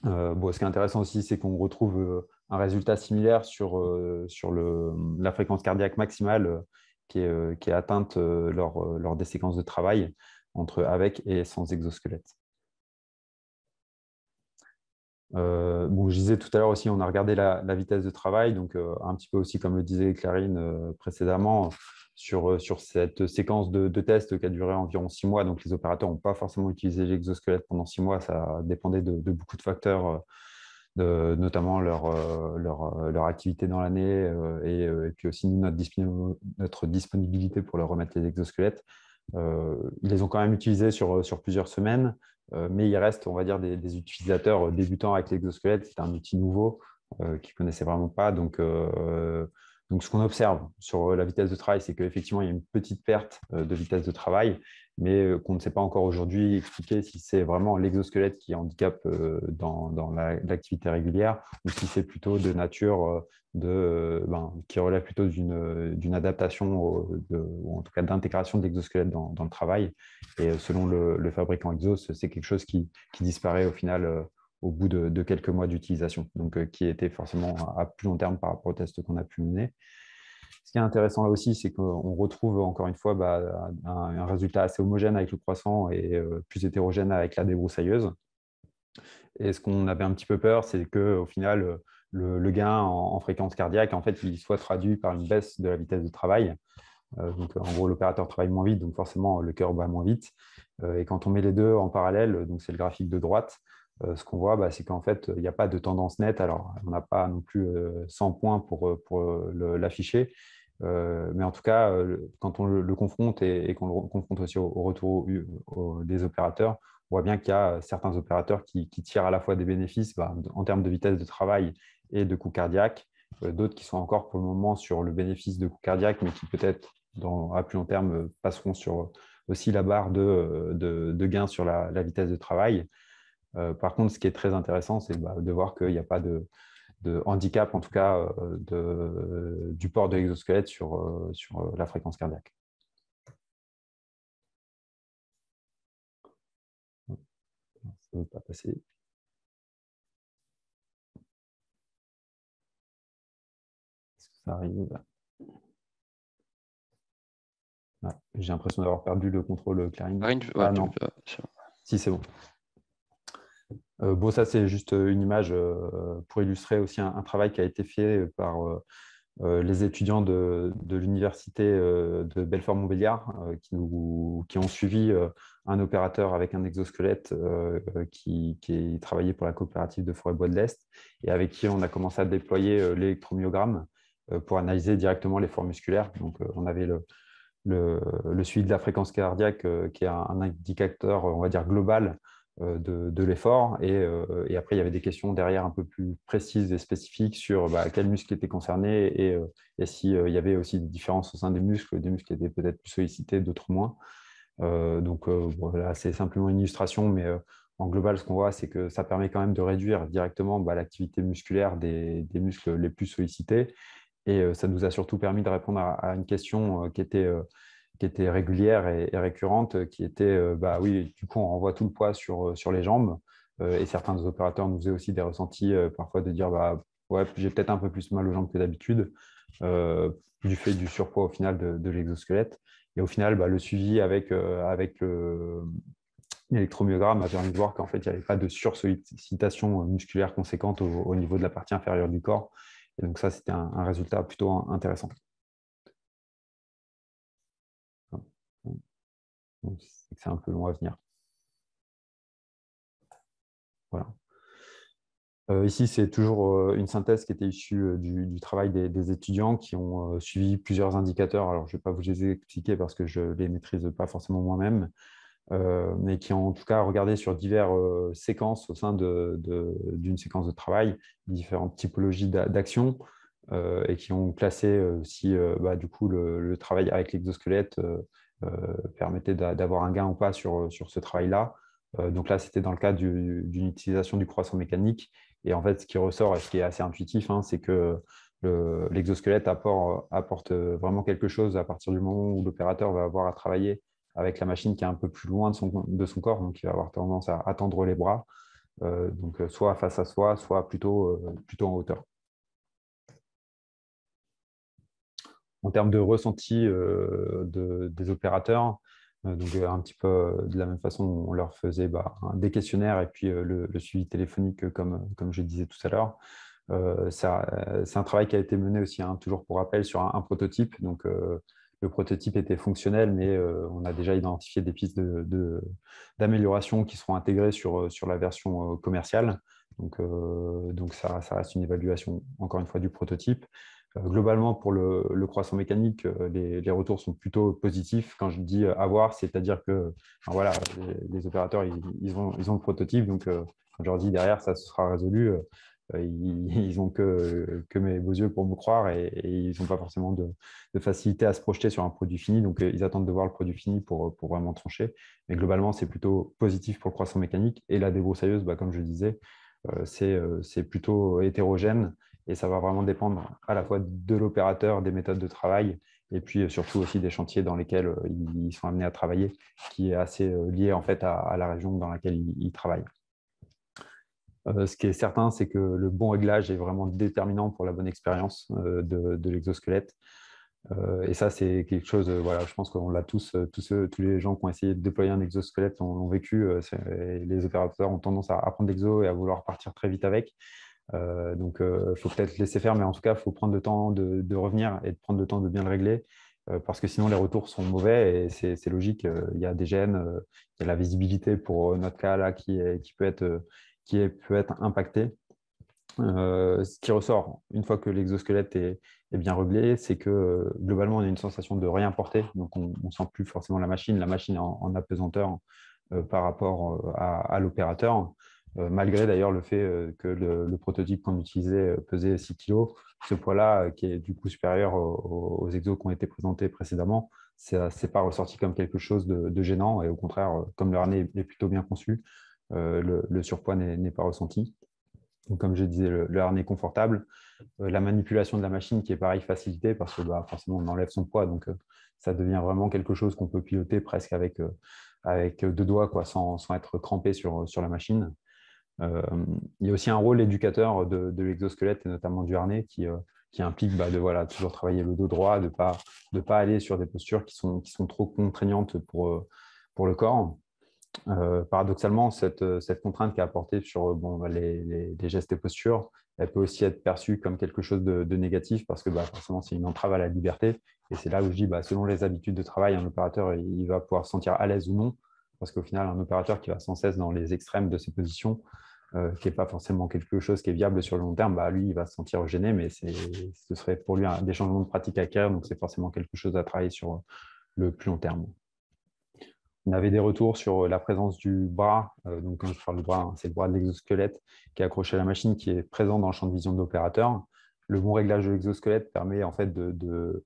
Ce qui est intéressant aussi, c'est qu'on retrouve un résultat similaire sur la fréquence cardiaque maximale qui est atteinte lors des séquences de travail avec et sans exosquelette. Je disais tout à l'heure aussi, on a regardé la vitesse de travail, donc un petit peu aussi comme le disait Clarine précédemment, sur cette séquence de tests qui a duré environ 6 mois. Donc les opérateurs n'ont pas forcément utilisé l'exosquelette pendant 6 mois, ça dépendait de beaucoup de facteurs, notamment leur activité dans l'année et puis aussi notre disponibilité pour leur remettre les exosquelettes. Ils les ont quand même utilisés sur plusieurs semaines. Mais il reste, on va dire, des utilisateurs débutants avec l'exosquelette. C'est un outil nouveau qu'ils ne connaissaient vraiment pas. Donc, Donc, ce qu'on observe sur la vitesse de travail, c'est qu'effectivement, il y a une petite perte de vitesse de travail, mais qu'on ne sait pas encore aujourd'hui expliquer si c'est vraiment l'exosquelette qui handicape dans l'activité régulière ou si c'est plutôt de nature qui relève plutôt d'une adaptation ou en tout cas d'intégration de l'exosquelette dans le travail. Et selon le fabricant Exos, c'est quelque chose qui disparaît au final au bout de quelques mois d'utilisation, donc qui était forcément à plus long terme par rapport au test qu'on a pu mener. Ce qui est intéressant là aussi, c'est qu'on retrouve encore une fois un résultat assez homogène avec le croissant et plus hétérogène avec la débroussailleuse. Et ce qu'on avait un petit peu peur, c'est qu'au final, le gain en fréquence cardiaque, en fait, il soit traduit par une baisse de la vitesse de travail. Donc, en gros, l'opérateur travaille moins vite, donc forcément, le cœur bat moins vite. Et quand on met les deux en parallèle, donc c'est le graphique de droite, ce qu'on voit, c'est qu'en fait, il n'y a pas de tendance nette. Alors, on n'a pas non plus 100 points pour l'afficher. Mais en tout cas, quand on le confronte et qu'on le confronte aussi au retour des opérateurs, on voit bien qu'il y a certains opérateurs qui tirent à la fois des bénéfices en termes de vitesse de travail et de coût cardiaque, d'autres qui sont encore pour le moment sur le bénéfice de coût cardiaque, mais qui peut-être à plus long terme passeront sur aussi la barre de gain sur la vitesse de travail. Par contre, ce qui est très intéressant, c'est de voir qu'il n'y a pas de handicap, en tout cas, du port de l'exosquelette sur la fréquence cardiaque. Ça ne veut pas passer. Est-ce que ça arrive? J'ai l'impression d'avoir perdu le contrôle Clarine. Ah non. Si, c'est bon. Ça, c'est juste une image pour illustrer aussi un travail qui a été fait par les étudiants de l'université de Belfort-Montbéliard qui ont suivi un opérateur avec un exosquelette qui travaillait pour la coopérative de Forêt-Bois de l'Est et avec qui on a commencé à déployer l'électromyogramme pour analyser directement l'effort musculaire. Donc, on avait le suivi de la fréquence cardiaque qui est un indicateur, on va dire, global de l'effort. Et après, il y avait des questions derrière un peu plus précises et spécifiques sur quels muscles étaient concernés et s'il y avait aussi des différences au sein des muscles qui étaient peut-être plus sollicités, d'autres moins. Là, c'est simplement une illustration, mais en global, ce qu'on voit, c'est que ça permet quand même de réduire directement l'activité musculaire des muscles les plus sollicités. Et ça nous a surtout permis de répondre à une question qui était régulière et récurrente, qui était, oui, du coup, on renvoie tout le poids sur les jambes. Et certains des opérateurs nous faisaient aussi des ressentis parfois de dire, ouais, j'ai peut-être un peu plus mal aux jambes que d'habitude, du fait du surpoids au final de l'exosquelette. Et au final, le suivi avec l'électromyogramme a permis de voir qu'en fait, il n'y avait pas de sursollicitation musculaire conséquente au niveau de la partie inférieure du corps. Et donc ça, c'était un résultat plutôt intéressant. C'est un peu long à venir. Voilà. Ici, c'est toujours une synthèse qui était issue du travail des étudiants qui ont suivi plusieurs indicateurs. Alors, je ne vais pas vous les expliquer parce que je ne les maîtrise pas forcément moi-même, mais qui ont en tout cas regardé sur diverses séquences au sein d'une séquence de travail, différentes typologies d'actions, et qui ont classé si du coup, le travail avec l'exosquelette permettait d'avoir un gain ou pas sur ce travail-là. Donc là, c'était dans le cadre d'une utilisation du croissant mécanique. Et en fait, ce qui ressort et ce qui est assez intuitif, c'est que l'exosquelette apporte vraiment quelque chose à partir du moment où l'opérateur va avoir à travailler avec la machine qui est un peu plus loin de son corps, donc il va avoir tendance à tendre les bras, donc soit face à soi, soit plutôt en hauteur. En termes de ressenti des opérateurs, donc un petit peu de la même façon, on leur faisait des questionnaires et puis le suivi téléphonique comme je disais tout à l'heure. C'est un travail qui a été mené aussi, toujours pour rappel, sur un prototype. Donc, le prototype était fonctionnel, mais on a déjà identifié des pistes d'amélioration qui seront intégrées sur la version commerciale. Donc ça reste une évaluation, encore une fois, du prototype. Globalement, pour le croissant mécanique, les retours sont plutôt positifs. Quand je dis avoir, c'est-à-dire que voilà, les opérateurs, ils ont le prototype. Donc, quand je leur dis derrière, ça sera résolu, ils ont que mes beaux yeux pour me croire et ils n'ont pas forcément de facilité à se projeter sur un produit fini. Donc, ils attendent de voir le produit fini pour vraiment trancher. Mais globalement, c'est plutôt positif pour le croissant mécanique. Et la débroussailleuse, comme je disais, c'est plutôt hétérogène et ça va vraiment dépendre à la fois de l'opérateur, des méthodes de travail et puis surtout aussi des chantiers dans lesquels ils sont amenés à travailler, qui est assez lié en fait à la région dans laquelle ils travaillent. Ce qui est certain, c'est que le bon réglage est vraiment déterminant pour la bonne expérience de l'exosquelette. Et ça, c'est quelque chose, voilà, je pense qu'on l'a tous les gens qui ont essayé de déployer un exosquelette l'ont vécu. Les opérateurs ont tendance à prendre l'exo et à vouloir partir très vite avec. Donc, il faut peut-être laisser faire, mais en tout cas, il faut prendre le temps de revenir et de prendre le temps de bien le régler, parce que sinon, les retours sont mauvais et c'est logique. Il y a des gènes, il y a la visibilité pour notre cas là qui peut être impactée. Ce qui ressort une fois que l'exosquelette est bien réglé, c'est que globalement, on a une sensation de rien porter. Donc, on ne sent plus forcément la machine. La machine est en apesanteur par rapport à l'opérateur, malgré d'ailleurs le fait que le prototype qu'on utilisait pesait 6 kg. Ce poids-là, qui est du coup supérieur aux exos qui ont été présentés précédemment, c'est pas ressorti comme quelque chose de gênant. Et au contraire, comme le harnais est plutôt bien conçu, le surpoids n'est pas ressenti. Donc, comme je disais, le harnais confortable, la manipulation de la machine qui est pareil facilitée parce que forcément on enlève son poids, donc ça devient vraiment quelque chose qu'on peut piloter presque avec 2 doigts, sans être crampé sur la machine. Il y a aussi un rôle éducateur de l'exosquelette et notamment du harnais qui implique de toujours travailler le dos droit, de pas aller sur des postures qui sont trop contraignantes pour le corps. Paradoxalement, cette contrainte qui est apportée sur les gestes et postures, elle peut aussi être perçue comme quelque chose de négatif parce que forcément, c'est une entrave à la liberté. Et c'est là où je dis, selon les habitudes de travail, un opérateur il va pouvoir se sentir à l'aise ou non. Parce qu'au final, un opérateur qui va sans cesse dans les extrêmes de ses positions, qui n'est pas forcément quelque chose qui est viable sur le long terme, lui, il va se sentir gêné, mais ce serait pour lui des changements de pratique à acquérir. Donc, c'est forcément quelque chose à travailler sur le plus long terme. On avait des retours sur la présence du bras. Donc, quand je parle du bras, c'est le bras de l'exosquelette qui est accroché à la machine, qui est présent dans le champ de vision de l'opérateur. Le bon réglage de l'exosquelette permet en fait de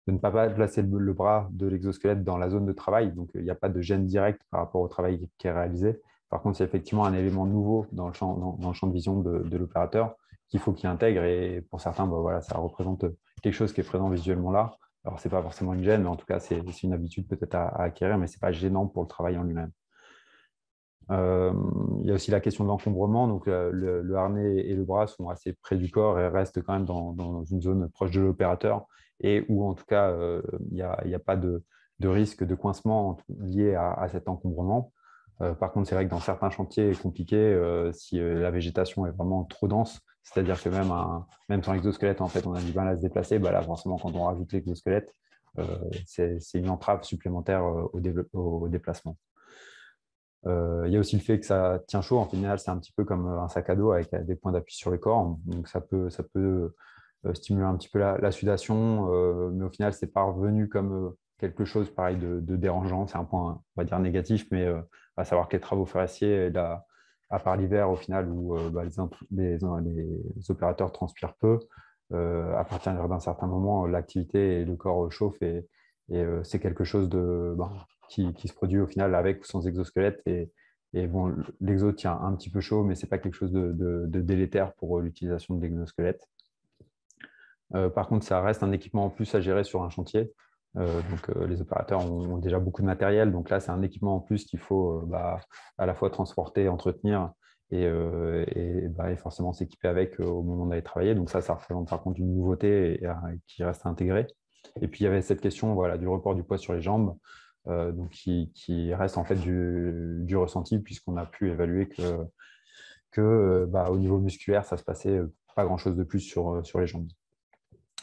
ne pas placer le bras de l'exosquelette dans la zone de travail. Donc, il n'y a pas de gêne directe par rapport au travail qui est réalisé. Par contre, c'est effectivement un élément nouveau dans le champ de vision de l'opérateur qu'il faut qu'il intègre. Et pour certains, ça représente quelque chose qui est présent visuellement là. Alors, ce n'est pas forcément une gêne, mais en tout cas, c'est une habitude peut-être à acquérir, mais ce n'est pas gênant pour le travail en lui-même. Il y a aussi la question de l'encombrement. Donc, le harnais et le bras sont assez près du corps et restent quand même dans une zone proche de l'opérateur et où, en tout cas, il n'y a pas de risque de coincement lié à cet encombrement. Par contre, c'est vrai que dans certains chantiers compliqués, si la végétation est vraiment trop dense, c'est-à-dire que même sans exosquelette, en fait, on a du mal à se déplacer, là, forcément, quand on rajoute l'exosquelette, c'est une entrave supplémentaire au déplacement. Il y a aussi le fait que ça tient chaud. En final, c'est un petit peu comme un sac à dos avec des points d'appui sur le corps. Donc, ça peut stimuler un petit peu la sudation, mais au final, ce n'est pas revenu comme quelque chose pareil de dérangeant. C'est un point, on va dire, négatif, mais à savoir que les travaux forestiers, à part l'hiver, au final, où les opérateurs transpirent peu, à partir d'un certain moment, l'activité et le corps chauffent et c'est quelque chose qui se produit au final avec ou sans exosquelette. Et bon, l'exo tient un petit peu chaud, mais ce n'est pas quelque chose de délétère pour l'utilisation de l'exosquelette. Par contre, ça reste un équipement en plus à gérer sur un chantier. Les opérateurs ont déjà beaucoup de matériel. Donc là, c'est un équipement en plus qu'il faut à la fois transporter, entretenir et forcément s'équiper avec au moment d'aller travailler. Donc ça représente par contre une nouveauté qui reste à intégrer. Et puis, il y avait cette question du report du poids sur les jambes, qui reste en fait du ressenti, puisqu'on a pu évaluer que au niveau musculaire, ça se passait pas grand-chose de plus sur les jambes.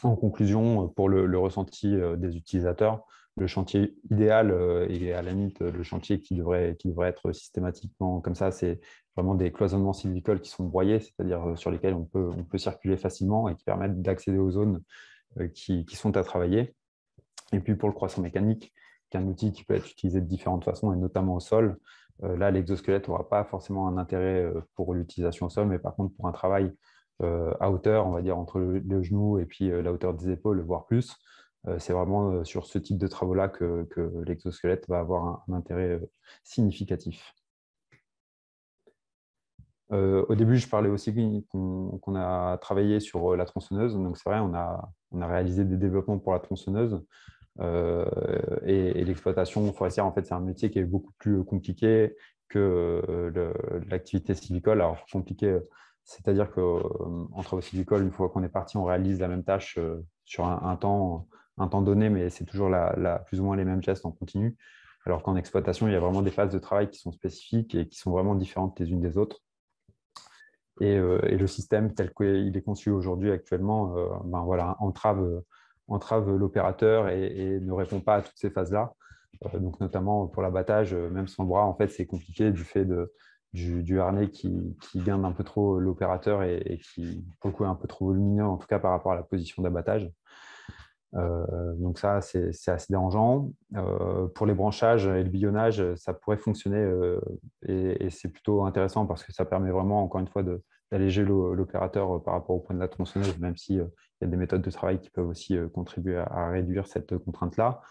En conclusion, pour le ressenti des utilisateurs, le chantier idéal et à la limite le chantier qui devrait être systématiquement comme ça, c'est vraiment des cloisonnements sylvicoles qui sont broyés, c'est-à-dire sur lesquels on peut circuler facilement et qui permettent d'accéder aux zones qui sont à travailler. Et puis pour le croissant mécanique, qui est un outil qui peut être utilisé de différentes façons, et notamment au sol, Là, l'exosquelette n'aura pas forcément un intérêt pour l'utilisation au sol, mais par contre, pour un travail à hauteur, on va dire entre le genou et puis la hauteur des épaules, voire plus, c'est vraiment sur ce type de travaux-là que l'exosquelette va avoir un intérêt significatif. Au début, je parlais aussi qu'on a travaillé sur la tronçonneuse. Donc, c'est vrai, on a réalisé des développements pour la tronçonneuse. Et l'exploitation forestière, en fait, c'est un métier qui est beaucoup plus compliqué que l'activité sylvicole. Alors, compliqué, c'est-à-dire qu'en travaux sylvicoles, une fois qu'on est parti, on réalise la même tâche sur un temps donné, mais c'est toujours plus ou moins les mêmes gestes en continu. Alors qu'en exploitation, il y a vraiment des phases de travail qui sont spécifiques et qui sont vraiment différentes les unes des autres. Et le système tel qu'il est conçu aujourd'hui actuellement ben voilà, entrave l'opérateur et ne répond pas à toutes ces phases-là. Donc notamment pour l'abattage, même sans le bras, en fait, c'est compliqué du fait du harnais qui garde un peu trop l'opérateur et qui, pour le coup, est un peu trop volumineux, en tout cas par rapport à la position d'abattage. Donc ça, c'est assez dérangeant. Pour les branchages et le billonnage, ça pourrait fonctionner et c'est plutôt intéressant parce que ça permet vraiment, encore une fois, d'alléger l'opérateur par rapport au point de la tronçonneuse, même s'il y a des méthodes de travail qui peuvent aussi contribuer à réduire cette contrainte-là.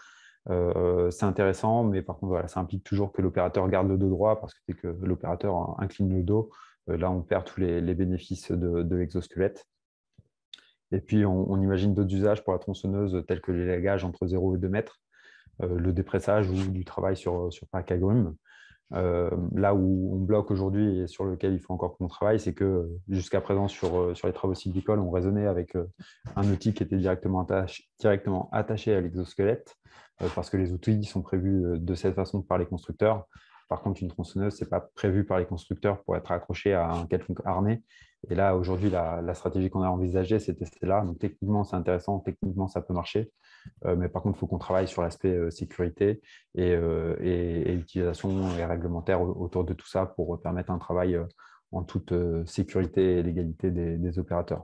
C'est intéressant, mais par contre, voilà, ça implique toujours que l'opérateur garde le dos droit parce que dès que l'opérateur incline le dos, là, on perd tous les bénéfices de l'exosquelette. Et puis, on imagine d'autres usages pour la tronçonneuse tels que l'élagage entre 0 et 2 mètres, le dépressage ou du travail sur plaque agrumes. Là où on bloque aujourd'hui et sur lequel il faut encore qu'on travaille, c'est que jusqu'à présent, sur les travaux sylvicoles, on raisonnait avec un outil qui était directement attaché à l'exosquelette parce que les outils sont prévus de cette façon par les constructeurs. Par contre, une tronçonneuse, ce n'est pas prévu par les constructeurs pour être accroché à un quelconque harnais. Et là, aujourd'hui, la stratégie qu'on a envisagée, c'était celle-là. Donc, techniquement, c'est intéressant. Techniquement, ça peut marcher. Mais par contre, il faut qu'on travaille sur l'aspect sécurité et utilisation et réglementaire autour de tout ça pour permettre un travail en toute sécurité et légalité des opérateurs.